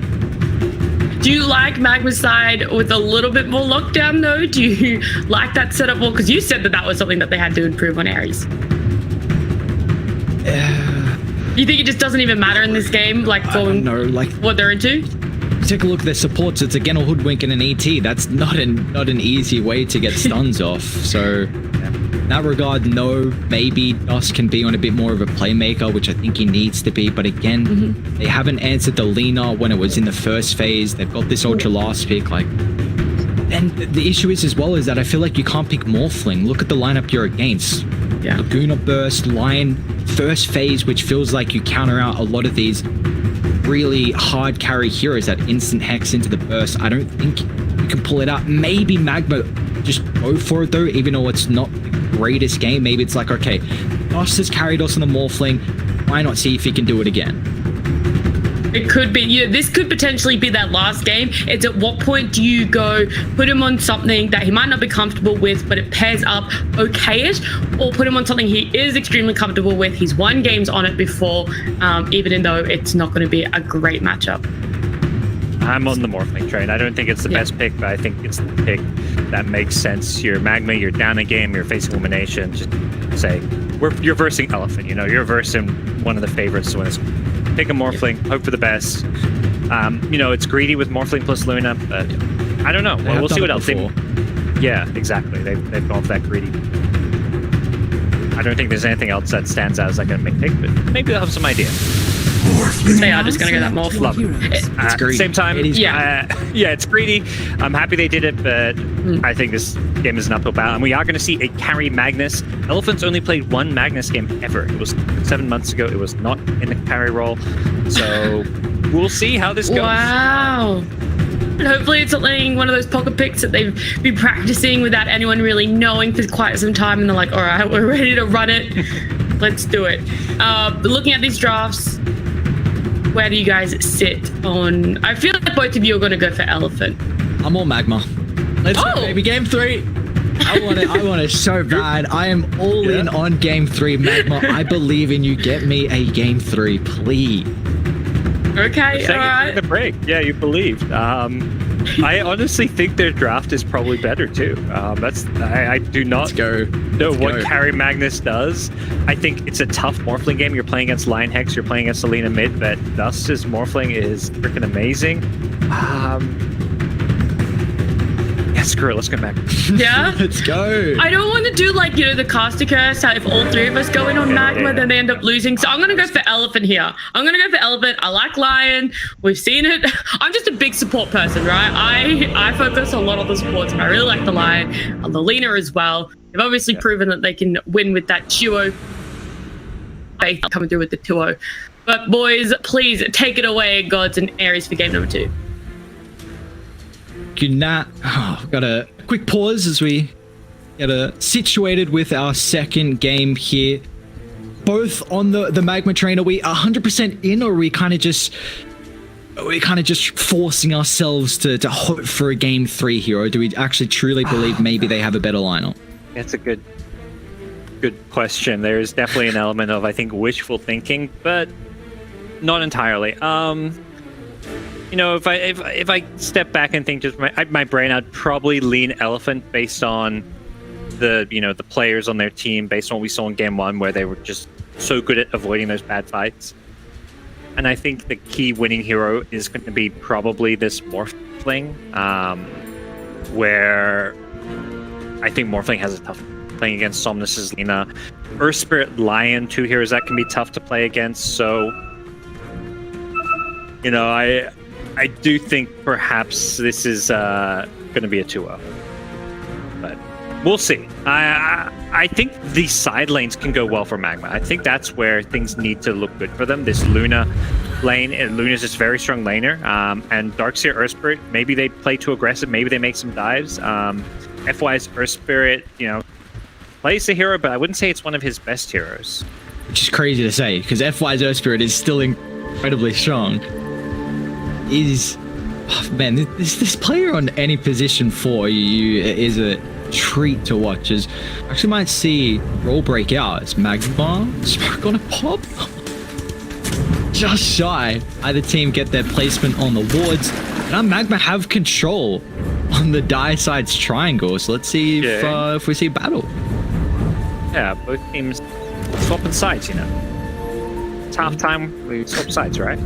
Do you like Magma's side with a little bit more lockdown though? Do you like that setup more? Because you said that was something that they had to improve on Ares. You think it just doesn't even matter in this game, like for what they're into? Take a look at their supports. It's again a Hoodwink and an ET. That's not an easy way to get stuns off. So in that regard, no, maybe Dust can be on a bit more of a playmaker, which I think he needs to be. But again, they haven't answered the Lina when it was in the first phase. They've got this Ultra last pick. And the issue is as well is that I feel like you can't pick Morphling. Look at the lineup you're against. Yeah. Laguna Burst, Lion, first phase, which feels like you counter out a lot of these really hard carry heroes that instant hex into the burst. I don't think you can pull it out. Maybe Magma just go for it though, even though it's not the greatest game. Maybe it's like, okay, Dust has carried us on the Morphling. Why not see if he can do it again? It could be, this could potentially be that last game. It's at what point do you go put him on something that he might not be comfortable with, but it pairs up okay-ish, or put him on something he is extremely comfortable with. He's won games on it before, even though it's not going to be a great matchup. I'm on the Morphling train. I don't think it's the best pick, but I think it's the pick that makes sense. You're Magma, you're down a game, you're facing elimination. Just say, you're versing Elephant, you're versing one of the favorites to win this. Pick a Morphling, hope for the best. It's greedy with Morphling plus Luna, but I don't know. Well, we'll see what else. Yeah, exactly. They've gone for that greedy. I don't think there's anything else that stands out as like a pick, but maybe they'll have some idea. They are just going to go that Morph. Love it. It's greedy. Same time, it's greedy. I'm happy they did it, but I think this game is an uphill battle, and we are going to see a carry Magnus. Elephants only played one Magnus game ever. It was 7 months ago. It was not in the carry role, so we'll see how this goes. Wow. And hopefully it's one of those pocket picks that they've been practicing without anyone really knowing for quite some time, and they're like, all right, we're ready to run it. Let's do it. Looking at these drafts, where do you guys sit on? I feel like both of you are going to go for Elephant. I'm all Magma. Let's go, baby. Game 3. I want it so bad. I am all in on Game 3, Magma. I believe in you. Get me a Game 3, please. Okay, Saying all it right. during the break. Yeah, you believed. I honestly think their draft is probably better too. I do not know what Carry Magnus does. I think it's a tough Morphling game. You're playing against Lion Hex, you're playing against Selena mid, but Dust's Morphling is freaking amazing. Yeah, screw it. Let's go back. Yeah? Let's go. I don't want to do like, the caster curse, how if all three of us go in on Magma, then they end up losing. So I'm going to go for Elephant here. I'm going to go for Elephant. I like Lion. We've seen it. I'm just a big support person, right? I focus a lot on the supports. I really like the Lion and the Lena as well. They've obviously proven that they can win with that duo. They coming through with the 2-0. But boys, please take it away, Gods and Aries, for game number 2. Good night. Oh, we've got a quick pause as we get situated with our second game here. Both on the Magma train. Are we 100% in, or are we kind of just forcing ourselves to hope for a game 3 here, or do we actually truly believe maybe they have a better lineup? It's a good question. There is definitely an element of, I think, wishful thinking, but not entirely. If I step back and think just my brain, I'd probably lean Elephant based on the players on their team, based on what we saw in game 1, where they were just so good at avoiding those bad fights. And I think the key winning hero is going to be probably this Morphling, where I think Morphling has a tough playing against Somnus's Lena. Earth Spirit Lion, 2 heroes that can be tough to play against. So, I do think perhaps this is going to be a 2-0. But we'll see. I think these side lanes can go well for Magma. I think that's where things need to look good for them. This Luna lane, and Luna's just very strong laner. And Darkseer Earth Spirit, maybe they play too aggressive, maybe they make some dives. FY's Earth Spirit, plays the hero, but I wouldn't say it's one of his best heroes. Which is crazy to say, because FY's Earth Spirit is still incredibly strong. This player on any position for you is a treat to watch. As actually might see roll break out. It's Magma Spark on a pop. Just shy. Either team get their placement on the wards. Now Magma have control on the die side's triangle. So let's see if we see battle. Yeah, both teams swapping sides. It's halftime. We swap sides, right?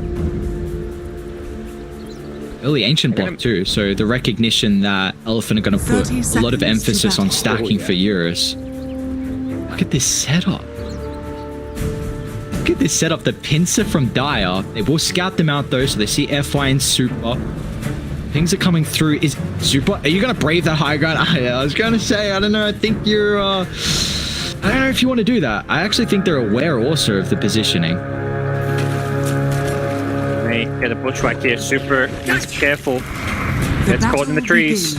Early Ancient block too, so the recognition that Elephant are going to put a lot of emphasis on stacking for Eurus. Look at this setup. Look at this setup. The pincer from Dire. They will scout them out though, so they see FY and Super. Things are coming through. Is Super, are you going to brave that high ground? I was going to say, I don't know. I think you're, I don't know if you want to do that. I actually think they're aware also of the positioning. Get a bushwhack here. Super needs to be careful. Gets caught in the trees.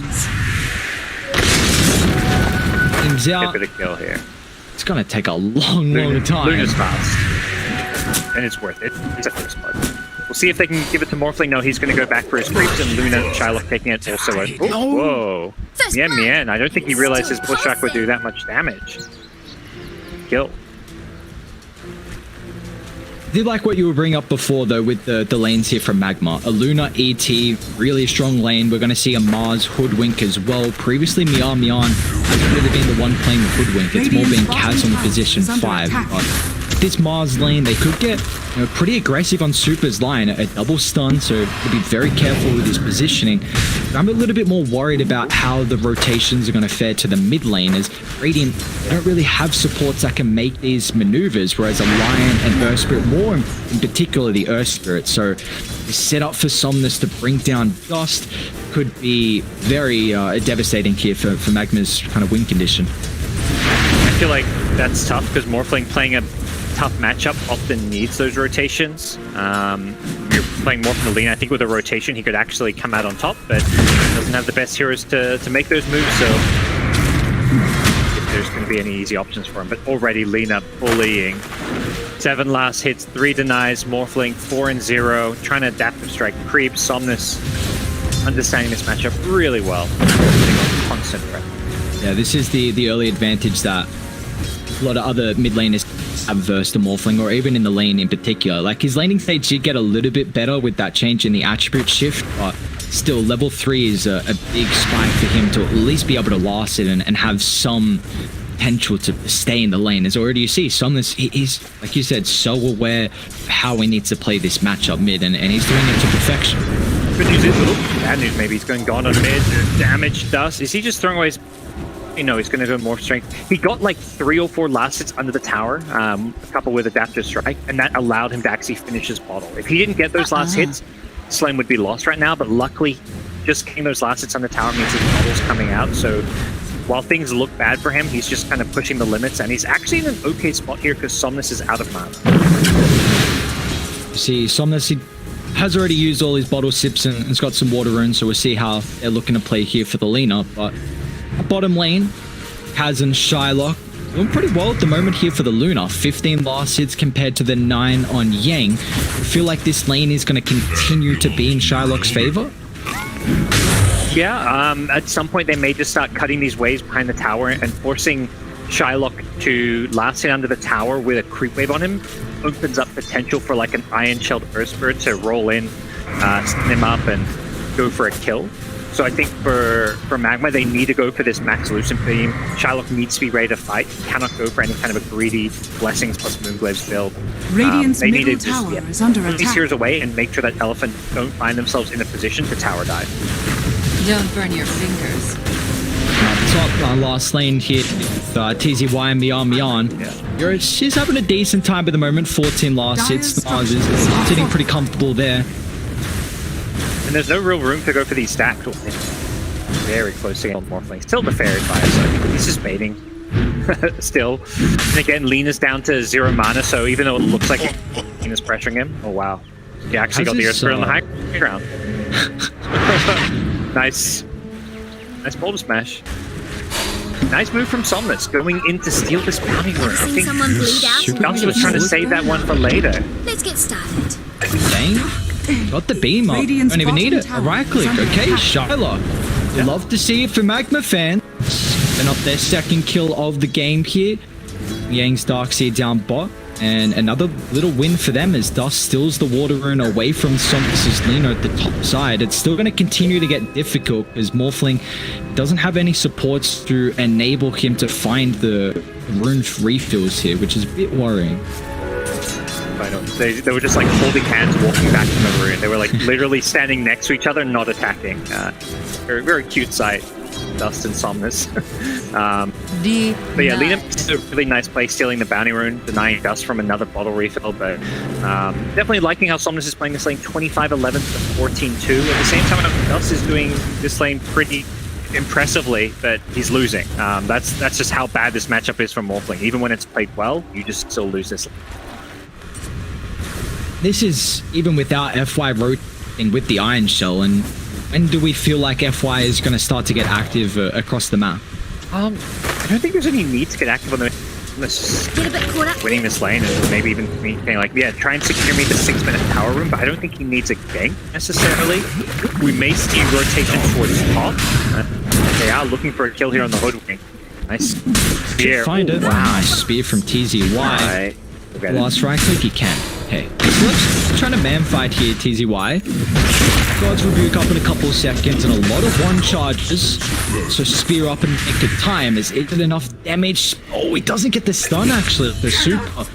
Teams out. Get a kill here. It's gonna take a long time. Luna's fast, and it's worth it. It's a first blood. We'll see if they can give it to Morphling. No, he's going to go back for his creeps, and Luna Shiloh taking it also. Whoa! Mien. I don't think he realized his bushwhack would do that much damage. Kill. I did like what you were bringing up before, though, with the lanes here from Magma. A Luna ET, really strong lane. We're going to see a Mars Hoodwink as well. Previously, Mian hasn't really been the one playing the Hoodwink. It's more been Kaz on the position 5. But this Mars lane, they could get pretty aggressive on Super's line. A double stun, so to be very careful with his positioning. But I'm a little bit more worried about how the rotations are going to fare to the mid lane, as Radiant, they don't really have supports that can make these maneuvers, whereas a Lion and Earth Spirit, more in particular the Earth Spirit. So the setup for Somnus to bring down Dust could be very devastating here for Magma's kind of win condition. I feel like that's tough because Morphling playing a tough matchup often needs those rotations. You're playing more from the lane. I think with a rotation he could actually come out on top, but doesn't have the best heroes to make those moves, so if there's going to be any easy options for him. But already Lena bullying. 7 last hits, 3 denies, Morphling 4-0, trying to adaptive strike creep. Somnus understanding this matchup really well. Constant threat. Yeah, this is the early advantage that a lot of other mid laners adverse to Morphling, or even in the lane in particular. Like, his laning stage did get a little bit better with that change in the attribute shift, but still, level 3 is a big spike for him to at least be able to last it and have some potential to stay in the lane. As already you see, Somnus, he's, like you said, so aware of how he needs to play this matchup mid, and he's doing it to perfection. Good news is, bad news maybe, he's going gone on mid, damage dust. Is he just throwing away his... You know, he's going to go more strength. He got like 3 or 4 last hits under the tower, a couple with adaptive strike, and that allowed him to actually finish his bottle. If he didn't get those last hits, Slane would be lost right now, but luckily, just getting those last hits on the tower means his bottle's coming out, so while things look bad for him, he's just kind of pushing the limits, and he's actually in an okay spot here because Somnus is out of mana. See, Somnus, he has already used all his bottle sips and has got some water runes, so we'll see how they're looking to play here for the Lina, but bottom lane, Kaz and Shylock doing pretty well at the moment here for the Luna. 15 last hits compared to the 9 on Yang. I feel like this lane is going to continue to be in Shylock's favor. Yeah, at some point they may just start cutting these waves behind the tower and forcing Shylock to last hit under the tower with a creep wave on him. Opens up potential for like an Iron Shelled Earthbird to roll in, stun him up and go for a kill. So I think for Magma, they need to go for this max Lucent Beam. Shylock needs to be ready to fight. He cannot go for any kind of a greedy Blessings plus Moonglaves build. Radiant's they need to middle just tower is under put these attack. heroes away and make sure that Elephant don't find themselves in a position to tower dive. Don't burn your fingers. Top last lane here with TZY and Mian. Yeah. She's having a decent time at the moment. 14 last hits. Is sitting pretty comfortable there. And there's no real room to go for these stacks. Very close to getting Morphling. Still the Fairy Fire, so he's just baiting. Still. And again, Lena's down to 0 mana, so even though it looks like Lena's pressuring him, oh wow. He actually got the Earth Spirit on the high ground. Nice. Nice boulder smash. Nice move from Somnus, going in to steal this bounty rune. I think Someone bleed out. Dust was trying to save that one for later. Let's get started. Dang. Got the beam up. Radiant's Don't even need it. A bottom right tower click. is under Okay, attack. Shylock. Love to see it for Magma fans. They're not their second kill of the game here. Yang's Darkseer down bot. And another little win for them as Dust steals the water rune away from Somnus' Lina at the top side. It's still going to continue to get difficult because Morphling doesn't have any supports to enable him to find the rune refills here, which is a bit worrying. I know. They were just like holding hands, walking back from the rune. They were like literally standing next to each other, not attacking. Very, very cute sight. Dust and Somnus. But yeah, Lena is a really nice play, stealing the bounty rune, denying Dust from another bottle refill. But definitely liking how Somnus is playing this lane 25-11 to 14-2. At the same time, Dust is doing this lane pretty impressively, but he's losing. That's just how bad this matchup is for Morphling. Even when it's played well, you just still lose this. This is even without FY rotating with the Iron Shell. And when do we feel like FY is going to start to get active across the map? I don't think there's any need to get active on the Get a bit caught up. winning this lane, and maybe even being like, yeah, try and secure me the 6-minute power room, but I don't think he needs a gank necessarily. We may see rotation towards top. They are looking for a kill here on the Hoodwink. Nice spear. Find it. Wow. Nice spear from TZY. Right. Last right click, he can. Okay. So let's try to man fight here, TZY. God's Rebuke up in a couple of seconds and a lot of one charges. So spear up and make good time. Is it enough damage? Oh, he doesn't get the stun actually. The super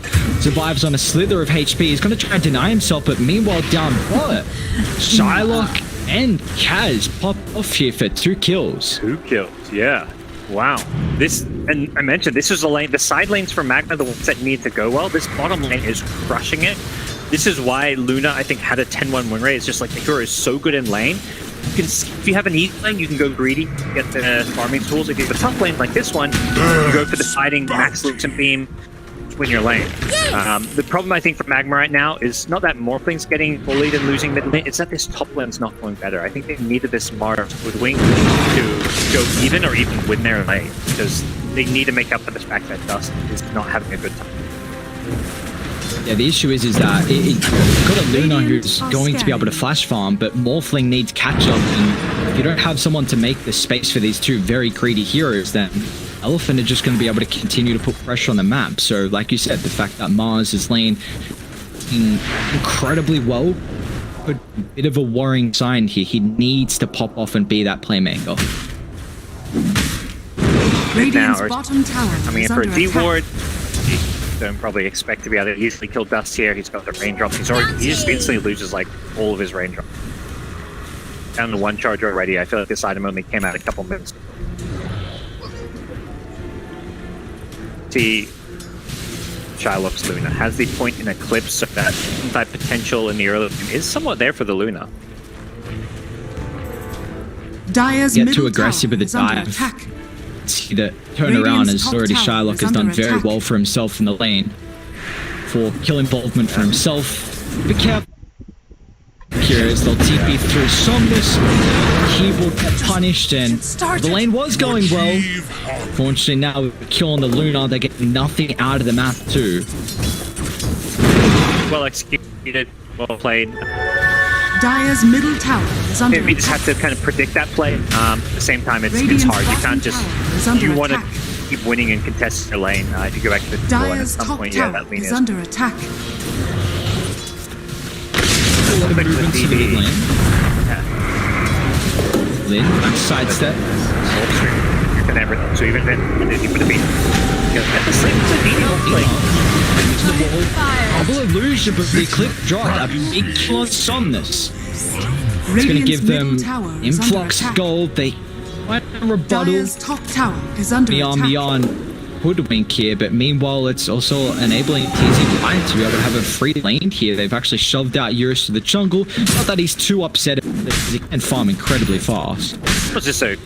survives on a slither of HP. He's going to try and deny himself, but meanwhile down bot, Shylock and Kaz pop off here for 2 kills. 2 kills, yeah. Wow. This, and I mentioned, this is the lane, the side lanes for Magma, the ones that need to go well. This bottom lane is crushing it. This is why Luna, I think, had a 10-1 win rate. It's just like the hero is so good in lane. You can, if you have an easy lane, you can go greedy, get the farming tools. If you have a tough lane like this one, you go for the fighting, max Lucent Beam, win your lane. The problem, I think, for Magma right now is not that Morphling's getting bullied and losing mid lane, it's that this top lane's not going better. I think they needed this smart Hoodwink to go even or even win their lane, because they need to make up for the fact that Dust is not having a good time. Yeah, the issue is that you've got a Luna who's going to be able to flash farm, but Morphling needs catch up, and if you don't have someone to make the space for these two very greedy heroes, then Elephant are just going to be able to continue to put pressure on the map. So, like you said, the fact that Mars is laying incredibly well, a bit of a worrying sign here. He needs to pop off and be that playmaker. Radiant's bottom tower coming in is for a under D attack. ward. Don't probably expect to be able to easily kill Dust here. He's got the raindrops. He just instantly loses like all of his raindrops. Down to one charge already. I feel like this item only came out a couple minutes ago. See, Shylock's Luna has the point in Eclipse, so that potential in the early game is somewhat there for the Luna. Dire's Get middle too aggressive tower with the is under dive. attack. See the turnaround Radiant's as top already tower Shylock is has done under very attack. well for himself in the lane. For kill involvement for himself. Be careful. Curious, they'll TP through Somnus. He will get punished, and the lane was going well. Fortunately, now with the kill on the Luna, they get nothing out of the map too. Well executed, well played. Dire's middle tower is under We just attack. have to kind of predict that play. At the same time, it's Radiant's hard. You bottom can't just. tower is under You want to attack. keep winning and contest your lane. If you go back to the door, and at Dire's some top point, yeah, tower that lane is is. under attack. A lot of movement to the mid lane. Yeah. Lin, nice sidestep. And everything. So even then, it would have been. At the same time, Double illusion, but the clip dropped. A big kill on Somnus. It's going to Radiant's give them middle tower is under influx attack. gold. They might rebuttal Dire's top tower is under attack. beyond hoodwink here, but meanwhile it's also enabling TZ to be able to have a free lane here. They've actually shoved out Eurus to the jungle. Not that he's too upset because he can farm incredibly fast. it was just a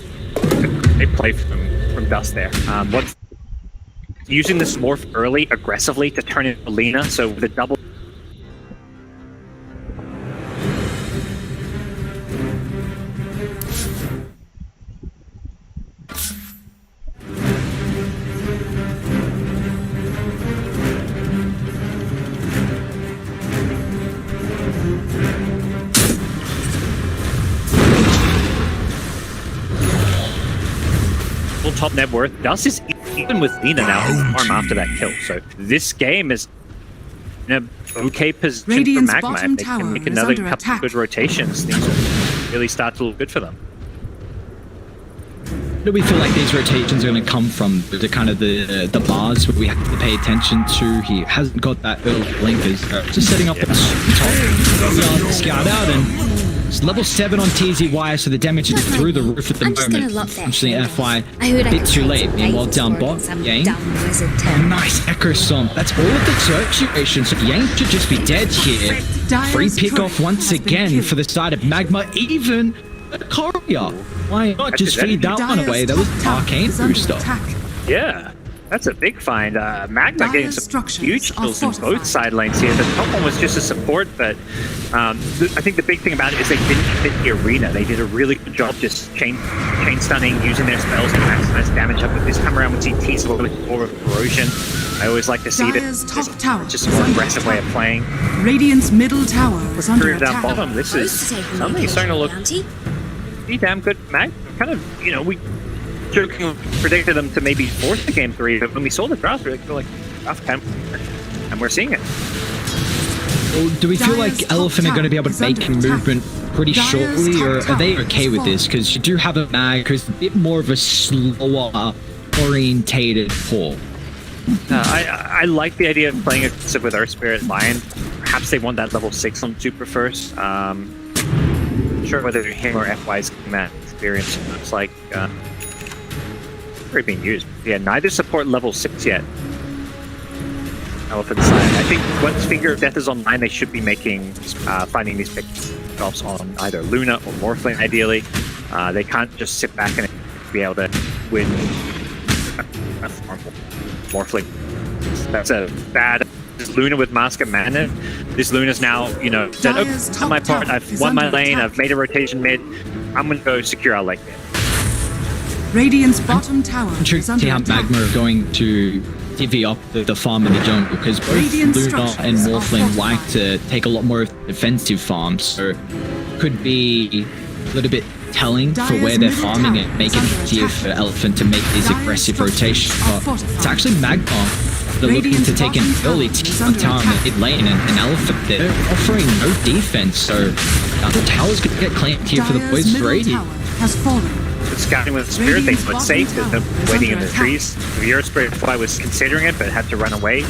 play from Dust there. What's using this morph early, aggressively to turn into Lena, so with a double. Top net worth. Dust is even with Lena now arm after that kill. So this game is in a okay position Radiant's for Magma. bottom If they tower can make is another under couple attack. of good rotations, things will really start to look good for them. Where do we feel like these rotations are going to come from? The kind of the bars where we have to pay attention to. He hasn't got that early blinkers. Just setting up the top. Scout out and it's level 7 on TZY, so the damage is through the roof at the I'm just gonna moment. lock that Unfortunately, here. FY I heard a I bit could too find late. some Meanwhile, babes down for bot, some Yang. dumb wizard A town. nice Echo Stomp. That's all of the situation. So Yang should just be dead here. Dire's Free pick turret off once has been again killed. for the side of Magma. Even a Courier. Why not just feed that one away? That was Dire's top tower Arcane is under booster. attack. Yeah, that's a big find. Magma Dire's getting some structures huge are kills in both fortified. side lanes here. The top one was just a support, but I think the big thing about it is they didn't fit the arena. They did a really good job just chain stunning, using their spells to maximize damage up. But this time around with CT's a little bit more of corrosion. I always like to see Dire's that. top tower Just a is more under aggressive way of attack. playing. Radiant's middle tower is under Through down attack. bottom, this is Who's taking something me starting to look Auntie? pretty damn good. Mag, kind of, we jokingly predicted them to maybe force the game 3, but when we saw the draft, we were like, draft 10, and we're seeing it. Well, do we feel Dire's like top Elephant are going to be able to tower make is under attack. movement pretty Dire's shortly, top or are they tower okay is with this? Because you do have a Mag who's a bit more of a slower orientated pull. I like the idea of playing aggressive with Earth Spirit Lion. Perhaps they want that level 6 on Super first. Not sure whether him or FY's getting that experience. It looks like already being used. Yeah, neither support level 6 yet. Elephant side. I think once Finger of Death is online, they should be making finding these pick drops on either Luna or Morphling. Ideally, they can't just sit back and be able to win a Morphling. That's a bad. This Luna with Mask of Mana. This Luna's now, said, Dire's "Oh, top on my part, tower I've is won my under lane. attack. I've made a rotation mid. I'm gonna go secure our lane." Radiant's bottom tower Intrigued is to under see how attack. Magma are going to divvy up the farm in the jungle, because both Radiant Luna and structures are Morphling like fortified. to take a lot more defensive farms, so could be a little bit telling for where they're farming it, make it easier for Elephant to make these aggressive rotations. But it's actually MAGMA that are looking to take an early on tower in the mid lane, and Elephant, they're offering no defense, so the tower's going to get claimed here for the boys for 80. Scouting with the Spirit, they put safe, there's no waiting in the trees. The Euro Spirit Fly was considering it, but had to run away.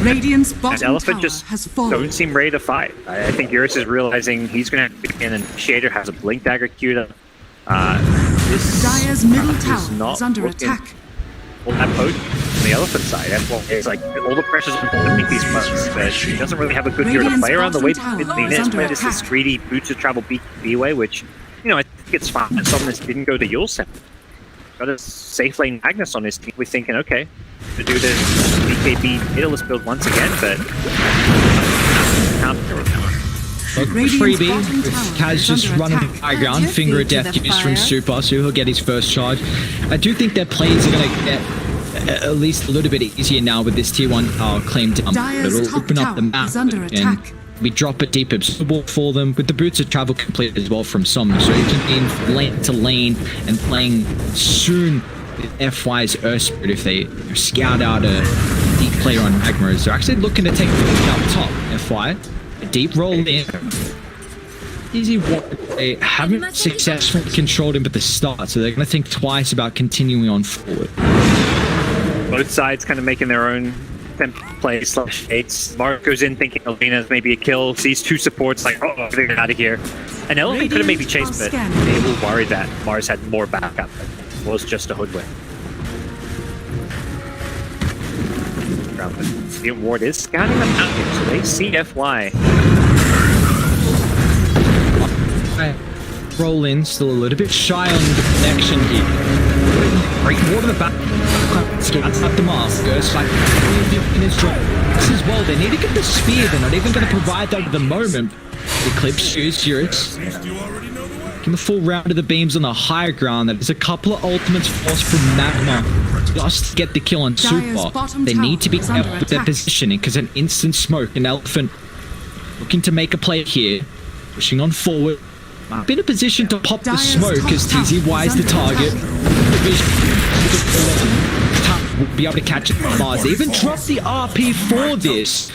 Radiant's And bottom Elephant tower just has fallen. don't seem ready to fight. I think Eurus is realizing he's going to have to begin, and Shader has a Blink Dagger queued up. This Dire's middle is tower not is under looking attack. all that potent on the Elephant side. That's what it's like. All the pressure's on him to make these moves, but he doesn't really have a good hero to play around. The way mid-lane is played is this greedy boots of travel B way, which, you know, I think it's fine. Somnus didn't go to Yulsen. Got a safe lane Magnus on his team. We're thinking, okay, to do this BKB middleless build once again, but Freebie with Kaz just running high ground, finger of death use from Super, so he'll get his first charge. I do think their plays are going to get at least a little bit easier now with this tier 1 claim down. It'll open up the map and we drop a deep absorbable for them with the boots of travel complete as well from some, so you can be in lane to lane and playing soon with FY's Earth Spirit if they scout out a deep player on MAGMA. They're actually looking to take it up top. FY, a deep roll in. Easy walk. They haven't successfully controlled him at the start, so they're going to think twice about continuing on forward. Both sides kind of making their own play slash hates. Mark goes in thinking Alina's maybe a kill, sees two supports like, oh, they're out of here. And Elephant could have maybe chased, but they were worried that Mars had more backup. It was just a hoodwink. The ward is scanning them out here, so they see FY. Roll in, still a little bit shy on the connection here. Break water the back. Scouts up the mask. Goes like in his drop. This as well. They need to get the spear. They're not even going to provide that at the moment. Eclipse shoots Eurus. Taking the full round of the beams on the higher ground. There's a couple of ultimates forced from MAGMA just to get the kill on Super. They need to be careful with their positioning because an instant smoke. An Elephant looking to make a play here. Pushing on forward. Might be in a position to pop the smoke as TZY's the target. Will be able to catch it from Mars. They even dropped the RP for this.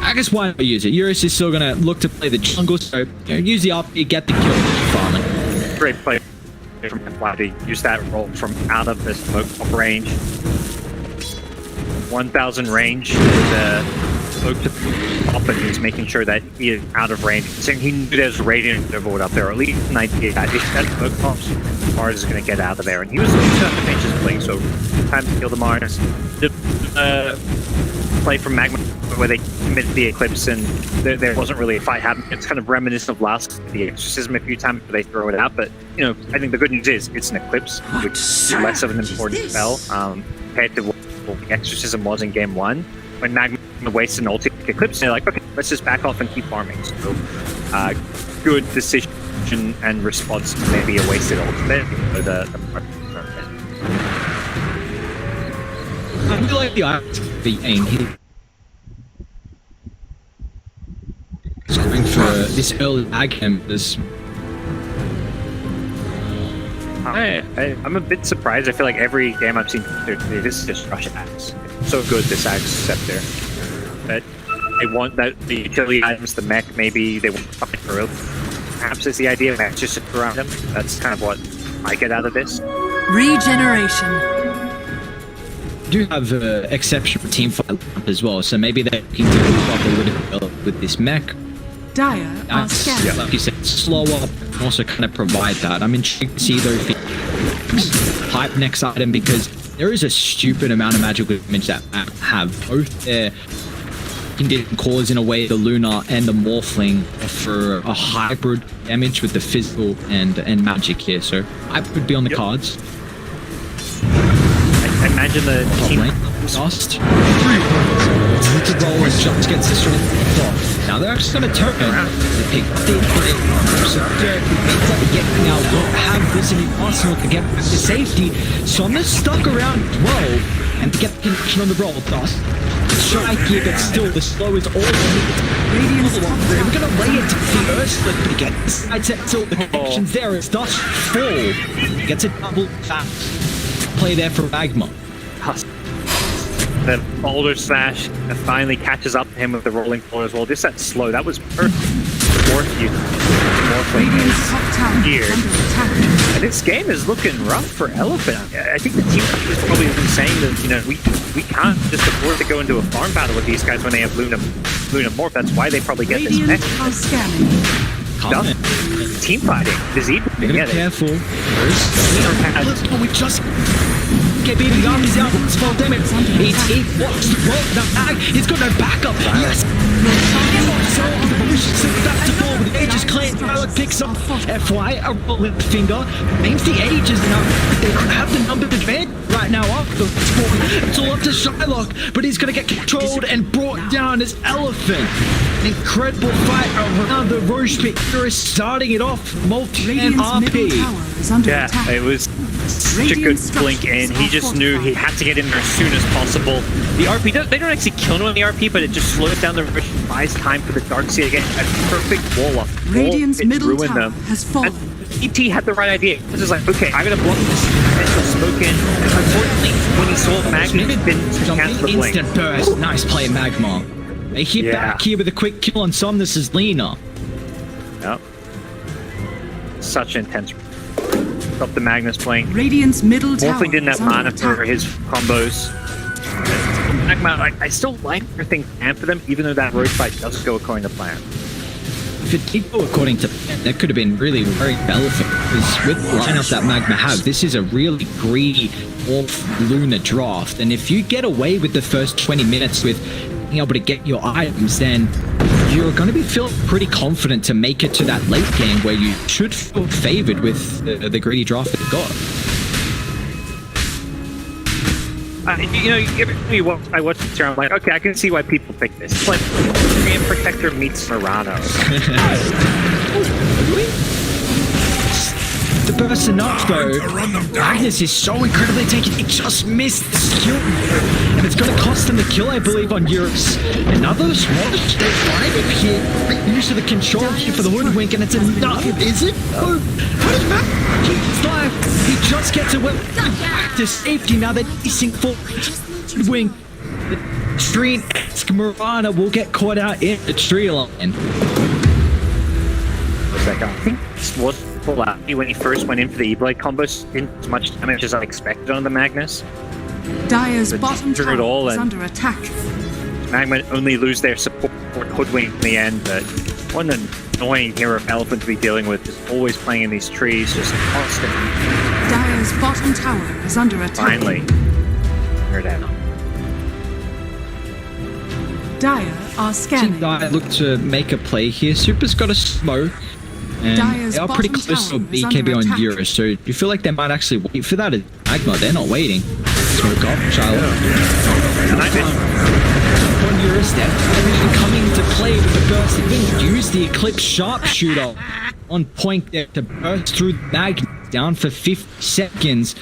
I guess why not use it? Eurus is still going to look to play the jungle, so use the RP, get the kill. Farming. Great play from FY to use that roll from out of the smoke range. 1,000 range. Smoke to pop, and he's making sure that he is out of range. Saying he knew there's radiant overboard up there, or at least an idea that if that smoke pops, Mars is going to get out of there. And he was looking to finish his play, so time to kill the Mars. The play from MAGMA where they committed the Eclipse and there wasn't really a fight happening. It's kind of reminiscent of last the Exorcism a few times where they throw it out, but you know, I think the good news is it's an Eclipse, which is less of an important spell compared to what the Exorcism was in game 1. When MAGMA wasted an ulti Eclipse, they're like, okay, let's just back off and keep farming. So good decision and response to maybe a wasted ultimate. I feel like the aim here. It's going for this early AGM. I'm a bit surprised. I feel like every game I've seen, this is just rush axe. It's so good, this axe scepter. But they want that the utility items, the mech, maybe they want something for real. Perhaps it's the idea of mech just around them. That's kind of what I get out of this. Regeneration. Do have exceptional team fight as well, so maybe they can do a little bit with this mech. Dire are scanning. Like you said, slow up and also kind of provide that. I'm intrigued to see those hype next item because there is a stupid amount of magical damage that have both their condition cores in a way, the Lunar and the Morphling for a hybrid damage with the physical and magic here. So I would be on the cards. I imagine the team lost. To roll and just gets this one off. Now they're actually going to turn. They pick now won't have this in the arsenal to get back to safety. So I'm going to stuck around 12. and to get the connection on the roll, Dust. Try here, but still the slow is all Radiant's top we're tower gonna lay it to is the under Earth Split, but again, side set till the connections there as Dust fall. Gets a double fast play there for MAGMA. The boulder smash finally catches up to him with the rolling floor as well. Just that slow, that was perfect. Radiant's top tower Here. is under attack. And this game is looking rough for Elephant. I think the team has probably been saying that, you know, we can't just afford to go into a farm battle with these guys when they have Luna Morph. That's why they probably get this Radiant mech. are scanning. Team fighting. Disease. Be careful. We just get beating up. He's out. It's full damage. He walks the rope. The bag. He's got no backup. Yes. So on the position, sits back to fall with the ages clean. Tyler picks up FY, a rolling finger. Means the ages now. They have the number advantage right now up the sport. It's all up to Shylock, but he's going to get controlled and brought down as Elephant. An incredible fight around the Roche pit. Here is starting it off. Multi-man Radiant's middle RP. tower is under Yeah, attack. it was such a good blink in. He just knew he had to get in there as soon as possible. The RP, they don't actually kill him in the RP, but it just slows down the rush, buys time for the Darkseid again. A perfect wall off. Radiant's middle ruin tower them. has fallen. And ET had the right idea. He was just like, okay, I'm gonna block this potential smoke in. Unfortunately, when he saw Magma, he didn't cancel the blink. Instant burst. Nice play, MAGMA. They hit back here with a quick kill on Somnus as Lena. Yep. Such intense. Stop the Magnus playing. Radiant's middle tower Morphling didn't is have under mana for attack. his combos. Magma, I still like everything planned for them, even though that road fight doesn't go according to plan. If it did go according to plan, that could have been really very relevant, because with the lineup that MAGMA have, this is a really greedy off-Luna draft, and if you get away with the first 20 minutes with being able to get your items, then you're going to be feeling pretty confident to make it to that late game where you should feel favored with the greedy draft that you got. You know, I watched the turn, I'm like, okay, I can see why people pick this. It's like Grand Protector meets Murano. The burst enough though. Magnus is so incredibly taken. It just missed the skill. And it's going to cost him the kill, I believe, on Eurus. Another swatch. They find him here. Use of the control here for the hoodwink, and it's enough. Is it? Oh, what is Magnus? He's live. He just gets away back to safety. Now they're chasing for hoodwink. The Street Murana will get caught out in the tree line. I think this was full out when he first went in for the E-Blade combos. Didn't as much damage as I expected on the Magnus. Dire's But bottom through it tower all is and- under attack. Magma only lose their support hoodwink in the end, but what an annoying hero of Elephant to be dealing with, just always playing in these trees, just constant. Dire's bottom tower is under attack. Finally, her down. Dire are scanning. Dire look to make a play here. Super's got a smoke. And Dire's they are pretty bottom close to a tower is BKB under on attack. Eurus, so you feel like they might actually wait for that. Magma, they're not waiting. Smoke off, Charlotte. And I think On Eurus, they're even coming to play with the burst. They didn't use the Eclipse Sharpshooter on point there to burst through the Magma down for 50 seconds,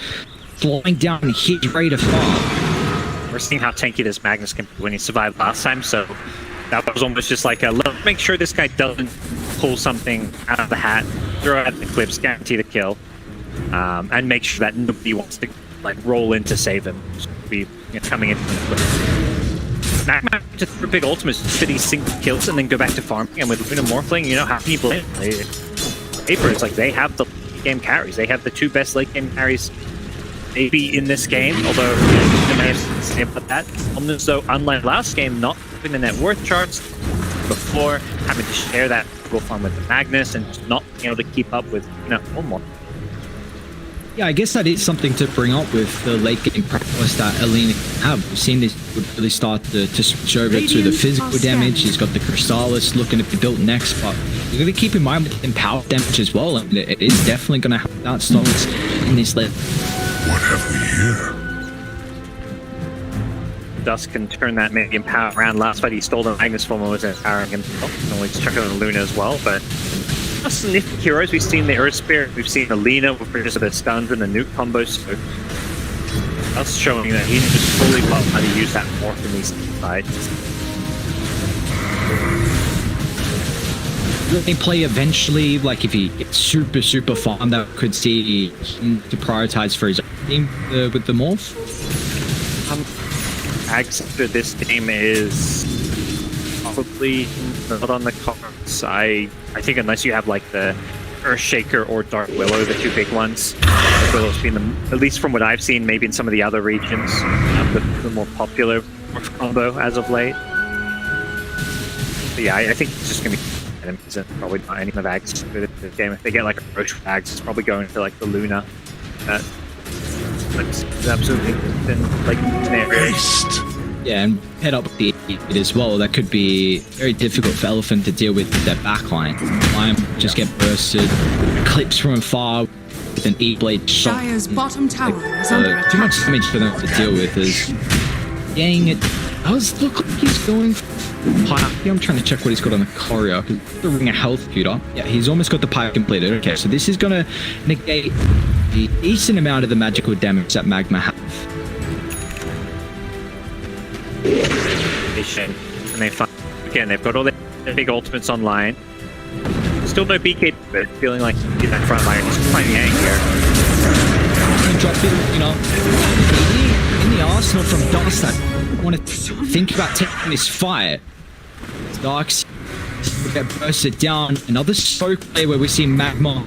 slowing down his rate of fire. we're seeing how tanky this Magnus can be when he survived last time, so that was almost just like let's make sure this guy doesn't pull something out of the hat, throw out the clips, guarantee the kill, and make sure that nobody wants to like roll in to save him. Just be coming in from the clip. Magma just for big ultimates for these single kills and then go back to farming, and with Luna Morphling, you know, how can you blame it? Paper, it's like they have the late game carries. They have the two best late game carries maybe in this game, although you may have to say about that. Almost though, unlike last game, not having the net worth charts before, having to share that go farm with the Magnus and just not being able to keep up with, you know, one more. Yeah, I guess that is something to bring up with the late game prowess that Alina can have. We've seen this would really start to switch over to the physical damage. He's got the Crystallis looking to be built next, but you're going to keep in mind with the power damage as well. And it is definitely going to have that stance in this late. What have we here? Dusk can turn that maybe in power around. Last fight he stole the Magnus form and was empowering himself. And always chuck it on Luna as well, but just nifty heroes. We've seen the Earth Spirit, we've seen the Lena with just the stuns and the nuke combos. So That's showing that he's just fully learned how to use that morph in these fights. Let me play eventually, like if he gets super farmed, that could see him to prioritize for his own team with the morph. Ags after this game is probably not on the cards. I think unless you have like the Earthshaker or Dark Willow, the two big ones. Dark Willow's been at least from what I've seen, maybe in some of the other regions, the more popular morph combo as of late. But yeah, I think it's just gonna be enemies and probably not any of the Ags for this game. If they get like a Roche Ags, it's probably going to like the Luna. It's absolutely been like scenarios. Yeah, and head up the it as well. That could be very difficult for Elephant to deal with their backline. Just get bursted, clips from afar with an E-blade shot. Dire's bottom tower is under Too much attack. damage for them to deal with is getting it. Look like he's going for pipe. I'm trying to check what he's got on the courier. The ring of health pewter. Yeah, he's almost got the pipe completed. Okay, so this is gonna negate a decent amount of the magical damage that Magma have. And they find again, they've got all their big ultimates online. Still no BK, but feeling like in that front line, just finding Yang here. Drop it, you know, in the arsenal from Dust. I want to think about taking this fight. Darks will get bursted down. Another spoke play where we see Magma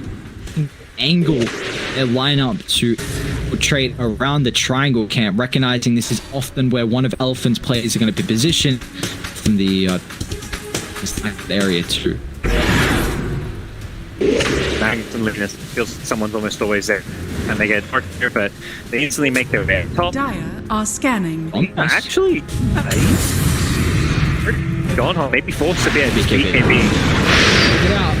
angle their lineup to trade around the triangle camp, recognizing this is often where one of Elephant's players are going to be positioned from the this area too. Magnus and Luminous feels like someone's almost always there, and they get darker, but they instantly make their way top. Dire are scanning. Actually, nice. Gone, maybe force a bit of BKB. Get it out.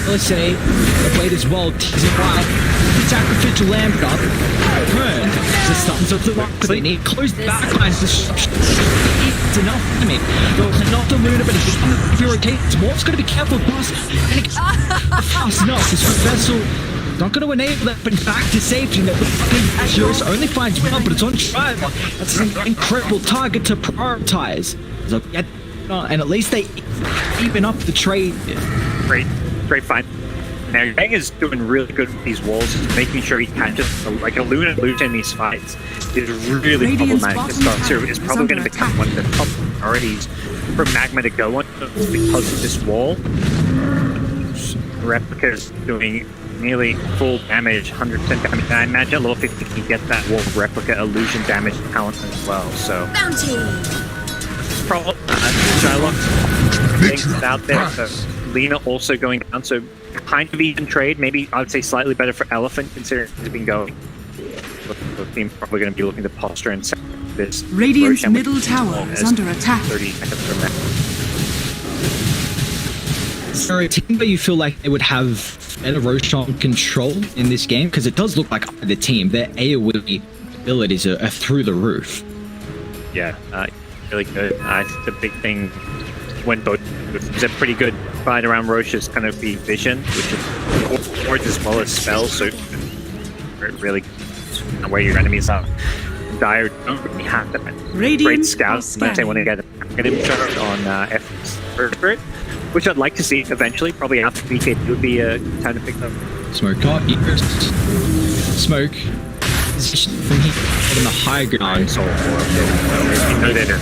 Let's say the blade as well. Tease it right. Sacrificial lamp up. Turn. The stuns of the rock. They need close the backlines. It's enough for me. Not the Luna, but it's irritates. Morph's got to be careful. Fast enough. This vessel not going to enable that, but back to safety. That Juris only finds one, but it's on trial. That's an incredible target to prioritize. So, yeah, and at least they even up the trade. Great find. Now Yang is doing really good with these walls, just making sure he catches like a Luna loot in these fights is really Radiant's problematic. This bottom Dark tower is is probably under going to become attack. one of the top priorities for Magma to go on because of this wall. Replica is doing nearly full damage, 100% damage. And I imagine level 50 can get that wall replica illusion damage talent as well. So Bounty. problem. Shylock things out there. So Lena also going down. So kind of even trade. Maybe I would say slightly better for Elephant considering it's been going. The team probably going to be looking to posture and set this. Radiant's Roshan middle tower is under attack. 30 seconds from now. So, a team where you feel like they would have better Roshan control in this game, because it does look like the team, their AoE abilities are through the roof. Yeah, really good. I think the big thing when both is a pretty good fight around Roche is kind of the vision, which is boards as well as spells, so really where your enemies are. Dire don't really have that great Radiant scout. But they want to get a shot on F's Spirit, which I'd like to see eventually. Probably after BK would be a time to pick them. Smoke up, smoke. Position from here on the high ground. So you know they're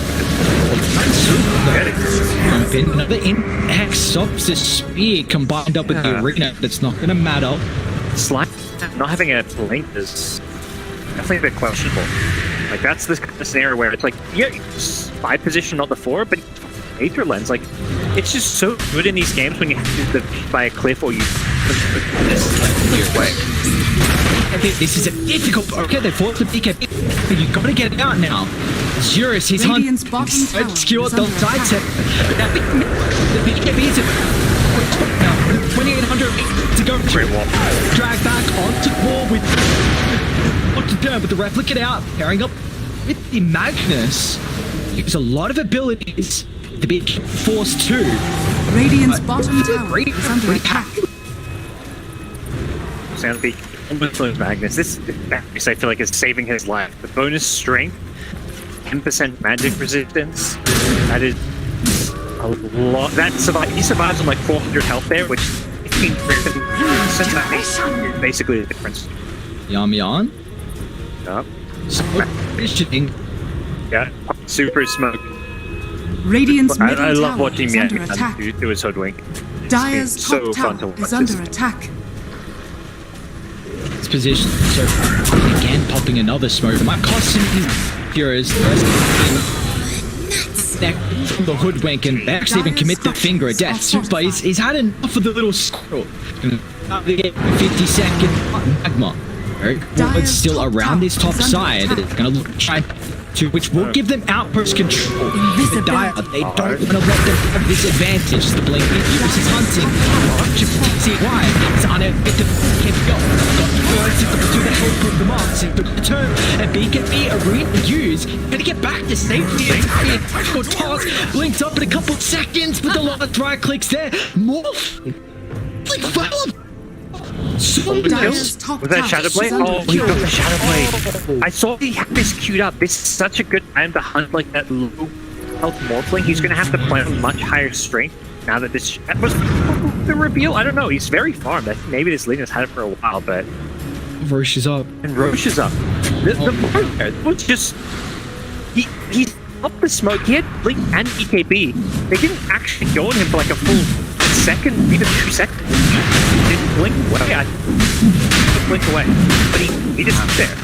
Another impact stops the spear combined up with the arena. That's not going to matter. Slime not having a blink is definitely a bit questionable. Like that's this kind of scenario where it's like, yeah, 5 position, not the 4, but Aether Lens, like it's just so good in these games when you have to by a cliff or you this way. This is a difficult. Okay, they forced the BKB, but you got to get it out now. Juris, he's on. Radiant's bottom tower Skewered is the under side attack. step. The BKB is now 2,800 to go. Great wall. Drag back onto wall with what to do, but the replicate out, pairing up with the Magnus. Use a lot of abilities to be forced to. Radiant's bottom tower is under attack. Sounds Almost Magnus. This I feel like is saving his life. The bonus strength, 10% magic resistance. That is a lot. He survives on like 400 health there, which 15% is basically the difference. Yamian. Yep. Positioning. Yeah. Super smoke. Radiant's middle I love tower watching is under attack. do his hoodwink. Dire's It's so top fun to tower watch is under this. attack. It's positioned. So again, popping another smoke. Might cost him his heroes. From the hoodwink and they actually even commit the finger of death. Super, he's had enough of the little squirrel. 50-second magma. But still around this top side. It's gonna try to, which will give them outpost control. The Dire, they don't want to let them have this advantage. The blink Ubis is hunting. See why? It's unable to keep going. Got the first to the help of the marks. It took the turn and BKB arena use. Gonna get back to safety. It's a tactical toss. Blinks up in a couple of seconds with the last right clicks there. Morph. Blink fell. Dire's top Was that tower Shadow Blade? is under Oh, he got the attack. Shadow Blade. I saw he had this queued up. This is such a good time to hunt like that low health Morphling. He's going to have to play on much higher strength now that that was the reveal. I don't know. He's very farmed. I think maybe this Lena's had it for a while, but... Roche is up. And Roche is up. The part there was just... He's up the smoke. He had Blink and EKB. They didn't actually go on him for like a full second, even 2 seconds. He didn't blink away. I didn't blink away. But he just stood there.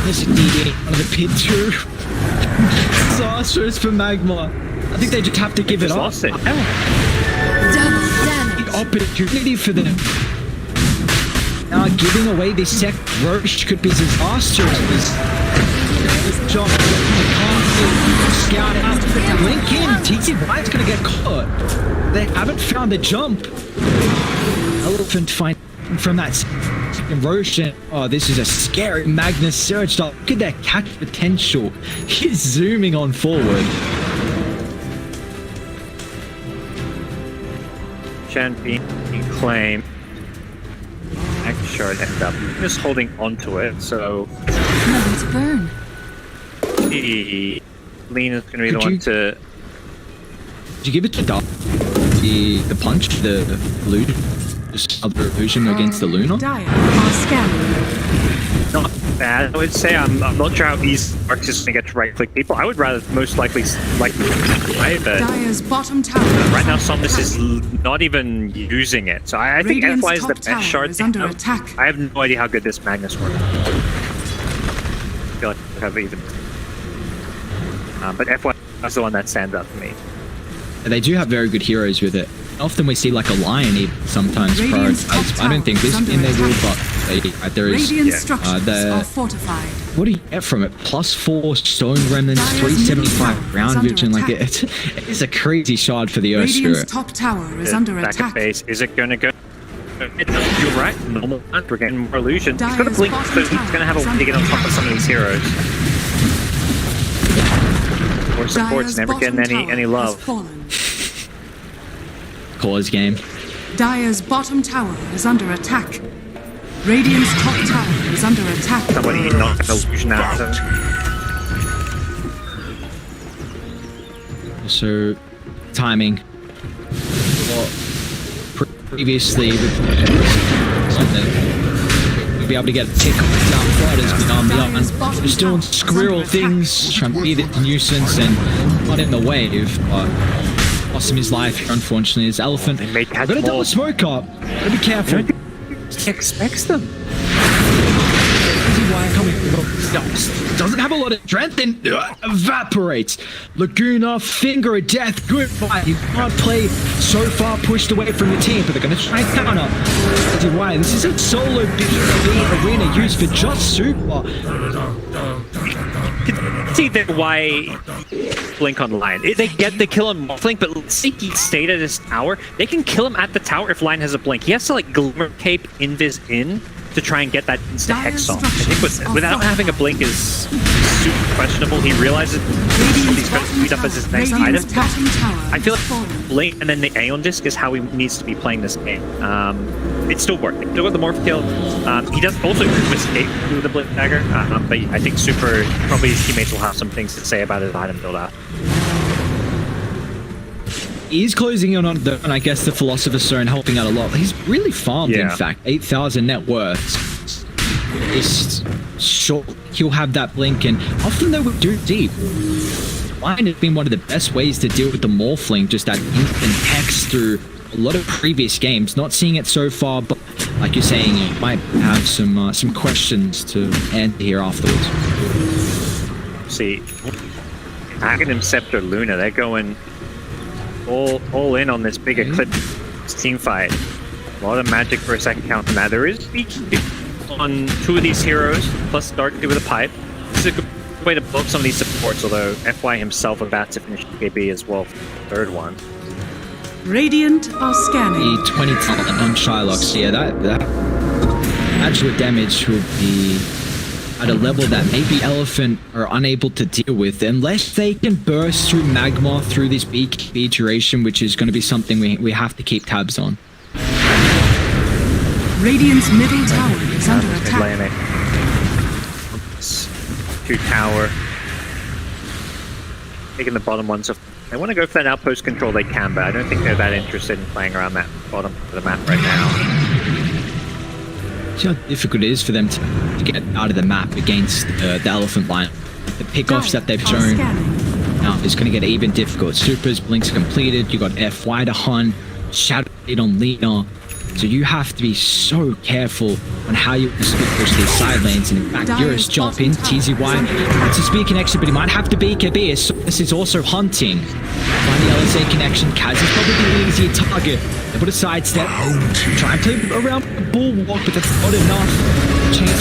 There's a DD out of the pit too. Disastrous for Magma. I think they just have to give it up. Lost it. Double damage. Opportunity for them. Now giving away this second Roche could be disastrous. John, scout out, link in. TC White's gonna get caught. They haven't found the jump. Elephant fight from that second Roche. Oh, this is a scary Magnus surge. Look at that catch potential. He's zooming on forward. Champion claim. Next shard end up just holding onto it, so Nothing to burn. Lena's gonna be the one to. Did you give it to Dark? The punch, the illusion, just other illusion against the Luna? Dire are scanning. Not bad, I would say. I'm not sure how easy Arx is gonna get to right-click people. I would rather most likely like right, but Dire's bottom tower right now Somnus is not even using it. So I think Radiant's FY is the top best tower shard. is under attack. I have no idea how good this Magnus works. I feel like I have even. But FY is the one that stands out for me. They do have very good heroes with it. Often we see like a lion sometimes Radiant's prioritize. top I don't think tower this is in their under will, attack. but there is. Radiant structures are fortified. What do you get from it? +4 stone remnants, Dire's 375 middle tower ground is under vision. Like attack. it's a crazy shard for the Earth Radiant's Spirit. top tower is The under back attack. at base. Is it gonna go? You're right. Normal. We're getting more illusion. He's gonna Dire's blink, bottom so he's tower gonna have is a way to get on under top of some of these heroes. Or support's Dire's never getting bottom any tower has love. fallen. Cause game. Dire's bottom tower is under attack. Radiant's top tower is under attack. Somebody knocked an illusion out of him. So timing. Well, previously, we'd be able to get a tick down fighters, but just doing squirrel things, trying to be the nuisance and not in the wave. But lost him his life here, unfortunately. His elephant. They may catch Got a double more. smoke up. Gotta be careful. He expects them. Doesn't have a lot of strength and evaporates. Laguna, finger of death, goodbye. You can't play so far pushed away from the team, but they're going to try and counter. Why? This is a solo B arena used for just super. See that why Blink on Lion. They kill him Morphling, but let's say he stayed at his tower. They can kill him at the tower if Lion has a blink. He has to like Glimmer Cape Invis in to try and get that insta hex off. I think without having a blink is super questionable. questionable. He realizes he's got to speed up as his next item. I feel like Blink and then the Aeon Disc is how he needs to be playing this game. It's still working. Still got the Morph kill. He does also escape through the Blink Dagger, but I think Super, probably his teammates will have some things to say about his item build out. He's closing in on the, and I guess the Philosopher's Stone helping out a lot. He's really farmed, in fact. 8,000 net worth. It's sure he'll have that blink, and often though we do deep. Mine has been one of the best ways to deal with the Morphling, just that instant hex through a lot of previous games. Not seeing it so far, but like you're saying, you might have some questions to answer here afterwards. See, Aghanim, Scepter, Luna, they're going all in on this big Eclipse team fight. A lot of magic for a second counter. Now there is speech on two of these heroes, plus Darkly with a pipe. This is a good way to block some of these supports, although FY himself about to finish KB as well for the third one. Radiant are scanning. The 20 talent on Shylock's, yeah, that actual damage will be at a level that maybe Elephant are unable to deal with unless they can burst through Magma through this BKB duration, which is going to be something we have to keep tabs on. Radiant's middle tower is under attack. Two tower. Taking the bottom one, so if they want to go for that outpost control, they can, but I don't think they're that interested in playing around that bottom of the map right now. See how difficult it is for them to get out of the map against the Elephant line. The pickoffs that they've shown now is going to get even difficult. Super's blinks completed. You got FY to hunt, Shadow Blade on Lena. So you have to be so careful on how you push these side lanes. And in fact, Eurus jump in, TZY. It's a speed connection, but he might have to BKB. So this is also hunting. Find the LSA connection. Kaz is probably the easier target. They put a sidestep. Try and play around the bulwark, but that's not enough. Change it.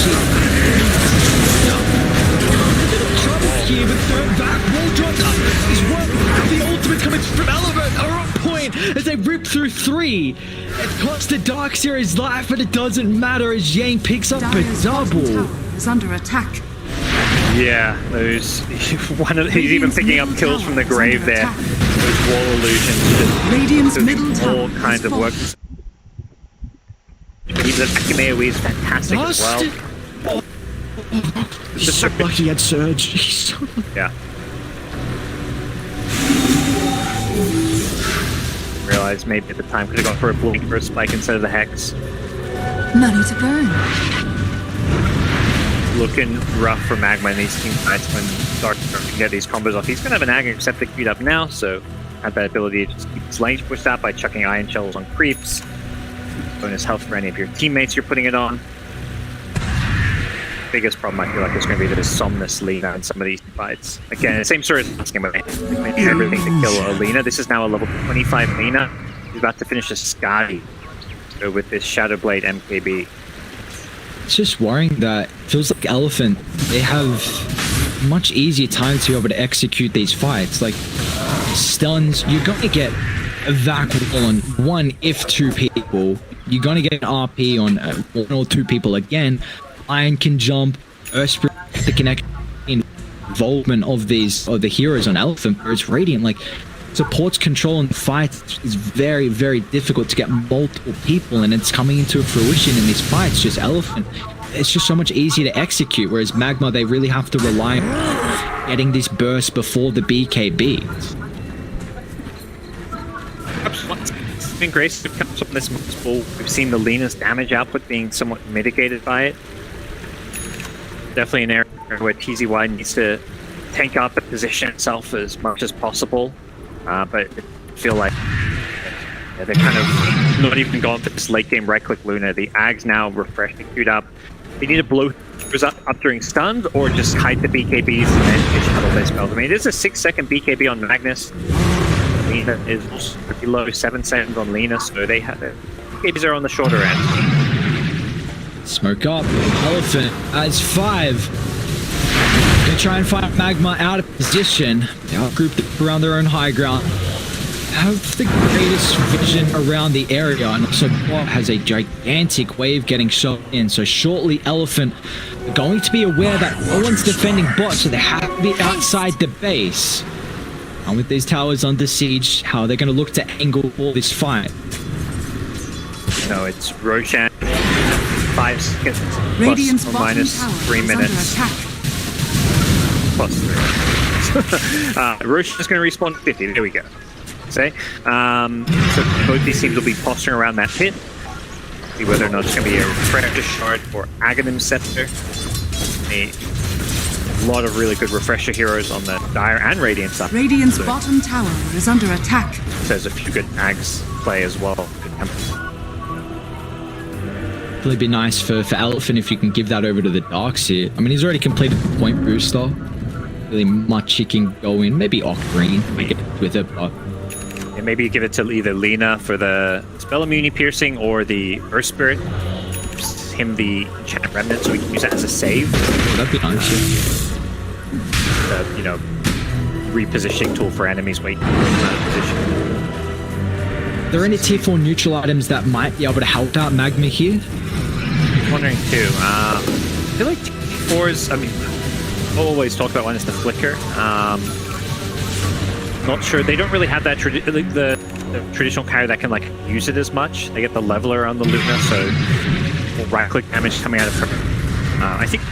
Trouble here with third back. Wall drop is one. The ultimate's coming from Elephant are on point as they rip through 3. It costs the Darkseer his life, but it doesn't matter as Yang picks up a double. Is under attack. Yeah, those he's even picking up kills from the grave there. Those wall illusions. Radiant's middle tower all kinds of work. He's an AoE is fantastic as well. He's so lucky he had Surge. Yeah. Realized maybe at the time could have gone for a blink for a spike instead of the hex. Money to burn. Looking rough for Magma in these team fights when Dark can get these combos off. He's going to have an Aghanim Scepter queued up now, so have that ability to just keep his lanes pushed out by chucking Iron Shells on creeps. Bonus health for any of your teammates you're putting it on. Biggest problem I feel like is going to be the Somnus Lena in some of these fights. Again, the same sort of last game where they did everything to kill Lena. This is now a level 25 Lena. He's about to finish a Skadi. So with this Shadow Blade MKB. It's just worrying that it feels like Elephant, they have much easier time to be able to execute these fights. Like stuns, you're going to get a vac wall on 1 if 2 people. You're going to get an RP on 1 or 2 people again. Iron can jump, Earthspirit, the connection, involvement of the heroes on Elephant, whereas Radiant, like, supports control in the fight is very, very difficult to get multiple people, and it's coming into fruition in these fights. Just Elephant, it's just so much easier to execute, whereas Magma, they really have to rely on getting this burst before the BKB. It's been great to come up this multiple. We've seen the Lena's damage output being somewhat mitigated by it. Definitely an area where TZY needs to tank out the position itself as much as possible. But I feel like they're kind of not even gone for this late game right click Luna. The Ag's now refreshed and queued up. They need to blow those up during stuns or just hide the BKBs and then hit shuttle their spells. I mean, it is a 6-second BKB on Magnus. Lena is also pretty low, 7 seconds on Lena, so they have BKBs are on the shorter end. Smoke up, Elephant as 5. They try and find Magma out of position. They outgroup around their own high ground. Have the greatest vision around the area, and also Bob has a gigantic wave getting shot in. So shortly, Elephant They're going to be aware that no one's defending bot, so they have to be outside the base. And with these towers under siege, how are they going to look to angle all this fight? No, it's Roshan. 5 seconds. Radiant's Plus or bottom minus tower 3 is under minutes. attack. Plus 3. Roshan's going to respawn 50. There we go. Say. So both these teams will be posturing around that pit. See whether or not it's going to be a Refresher Shard or Aghanim Scepter. A lot of really good Refresher heroes on the Dire and Radiant side. Radiant's bottom tower is under attack. There's a few good Ags play as well. It'd be nice for Elephant if you can give that over to the Darks here. I mean, he's already completed the point booster. Really much he can go in. Maybe Ock Green we get with it, but... Yeah, maybe give it to either Lena for the Spell Immunity Piercing or the Earth Spirit. Gives him the Enchant Remnant so we can use that as a save. Oh, that'd be nice, You know, repositioning tool for enemies waiting out of position. Are there any tier 4 neutral items that might be able to help out Magma here? I'm wondering too. I feel like T4s, I mean, we'll always talk about when it's the Flicker. Not sure. They don't really have that the traditional carry that can like use it as much. They get the leveler on the Luna, so more right-click damage coming out of her. I think,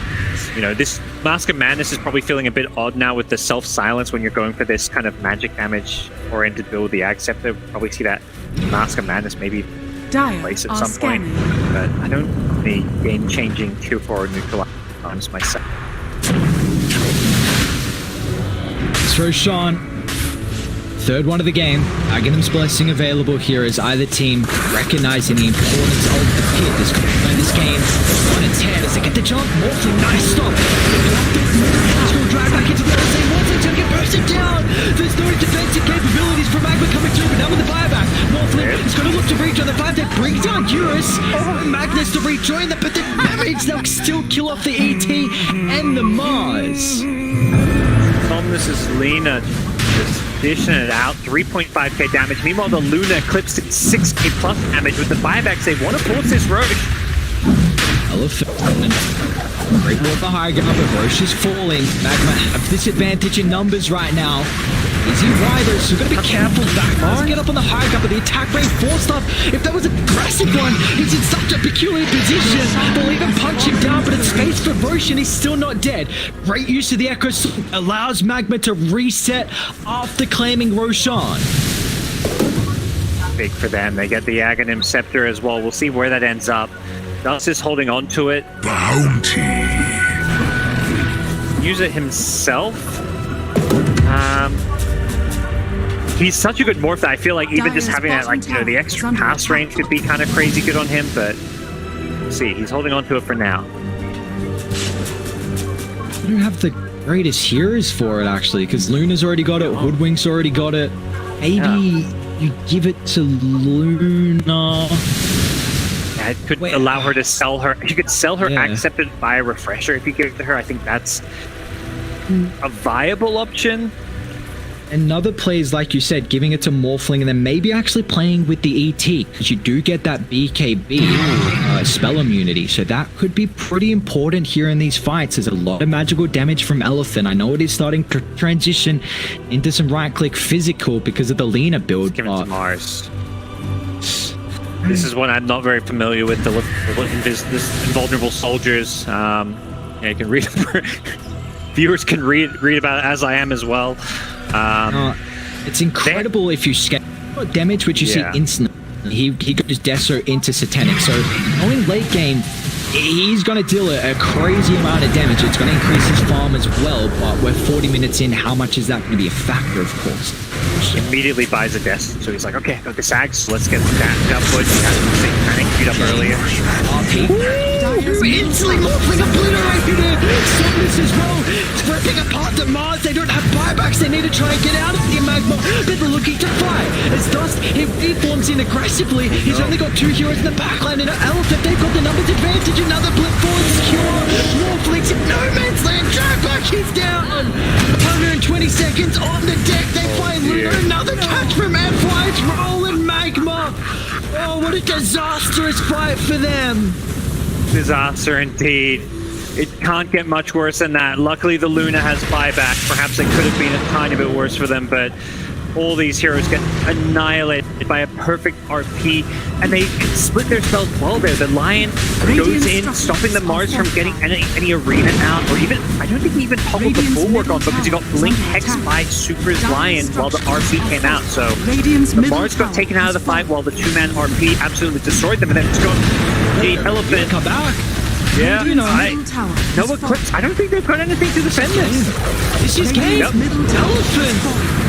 you know, this Mask of Madness is probably feeling a bit odd now with the self-silence when you're going for this kind of magic damage-oriented build. The Ag Scepter, probably see that Mask of Madness maybe place at some point. But I don't need game-changing tier 4 neutral items myself. It's Roshan. Third one of the game. Aghanim's Blessing available here as either team recognizing the importance of the pit. This could win this game on its head as they get the jump. Morphling, nice stop. Will drive back into the other same. Morphling's gonna get bursted down. There's no defensive capabilities for Magma coming through, but now with the buyback, Morphling is gonna look to rejoin the 5. They bring down Eurus. Magnus to rejoin that, but the damage they'll still kill off the ET and the Mars. This is Lena just dishing it out, 3.5k damage. Meanwhile, the Luna eclipsed at 6k plus damage with the buybacks. They want to force this Roche. Elephant. Great work for high ground, but Roche is falling. Magma have disadvantage in numbers right now. Easy wider, so we're going to be careful back. Let's get up on the high ground, but the attack rate forced up. If that was an aggressive one, he's in such a peculiar position. They'll even punch him down, but it's space for Roche, and he's still not dead. Great use of the Echo Sword allows Magma to reset after claiming Roshan. Big for them. They get the Aghanim Scepter as well. We'll see where that ends up. Dust is holding on to it. Bounty. Use it himself. He's such a good morph that I feel like even just having that, like, you know, the extra pass range could be kind of crazy good on him, but we'll see. He's holding on to it for now. You don't have the greatest heroes for it, actually, because Luna's already got it, Hoodwink's already got it. Maybe you give it to Luna. Yeah, it could allow her to sell her. You could sell her accepted by a refresher if you give it to her. I think that's a viable option. Another play is, like you said, giving it to Morphling and then maybe actually playing with the ET, because you do get that BKB spell immunity, so that could be pretty important here in these fights. There's a lot of magical damage from Elephant. I know it is starting to transition into some right-click physical because of the Lena build. Give it to Mars. This is one I'm not very familiar with. The this invulnerable soldiers. Yeah, you can read. Viewers can read about it as I am as well. It's incredible if you scale damage, which you see instantly. He goes Deso into Satanic, so going late game, he's going to deal a crazy amount of damage. It's going to increase his farm as well, but we're 40 minutes in. How much is that going to be a factor, of course? He immediately buys a desk, so he's like, okay, got this Axe, let's get that upwards. He has the same panic queued up earlier. Instantly Morphling obliterated it! Somnus as well, ripping apart the Mars. They don't have buybacks, they need to try and get out of the Magma, but they're looking to fight. As Dust, he reforms in aggressively. He's only got 2 heroes in the backline and an Elephant. They've got the numbers advantage. Another blip forward secure. Morphling's in no man's land. Drag back, he's down. 120 seconds on the deck. They find Luna. Another catch from Empire. It's rolling Magma. Oh, what a disastrous fight for them. Disaster indeed. It can't get much worse than that. Luckily, the Luna has buyback. Perhaps it could have been a tiny bit worse for them, but all these heroes get annihilated by a perfect RP, and they can split their spells well there. The Lion goes in, stopping the Mars from getting any arena out, or even, I don't think he even toggled the Bulwark on because he got Blink Hex by Super's Lion while the RP came out. So the Mars got taken out of the fight while the two-man RP absolutely destroyed them, and then it's got the Elephant. Come back. Yeah, no Eclipse. I don't think they've got anything to defend this. This is game. Elephant.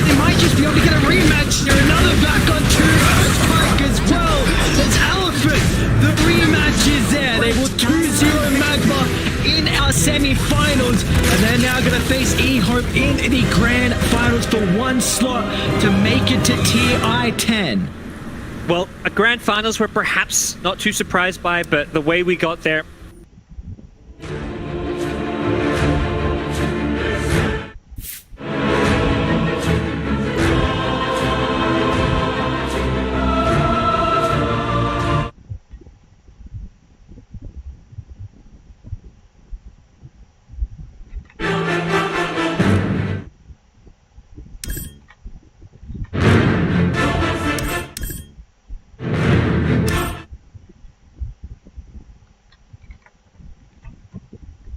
They might just be able to get a rematch here. Another back on two. Earthquake as well. There's Elephant. The rematch is there. They will 2-0 Magma in our semi-finals. And they're now going to face E-Hope in the grand finals for one slot to make it to Tier I-10. Well, a grand finals we're perhaps not too surprised by, but the way we got there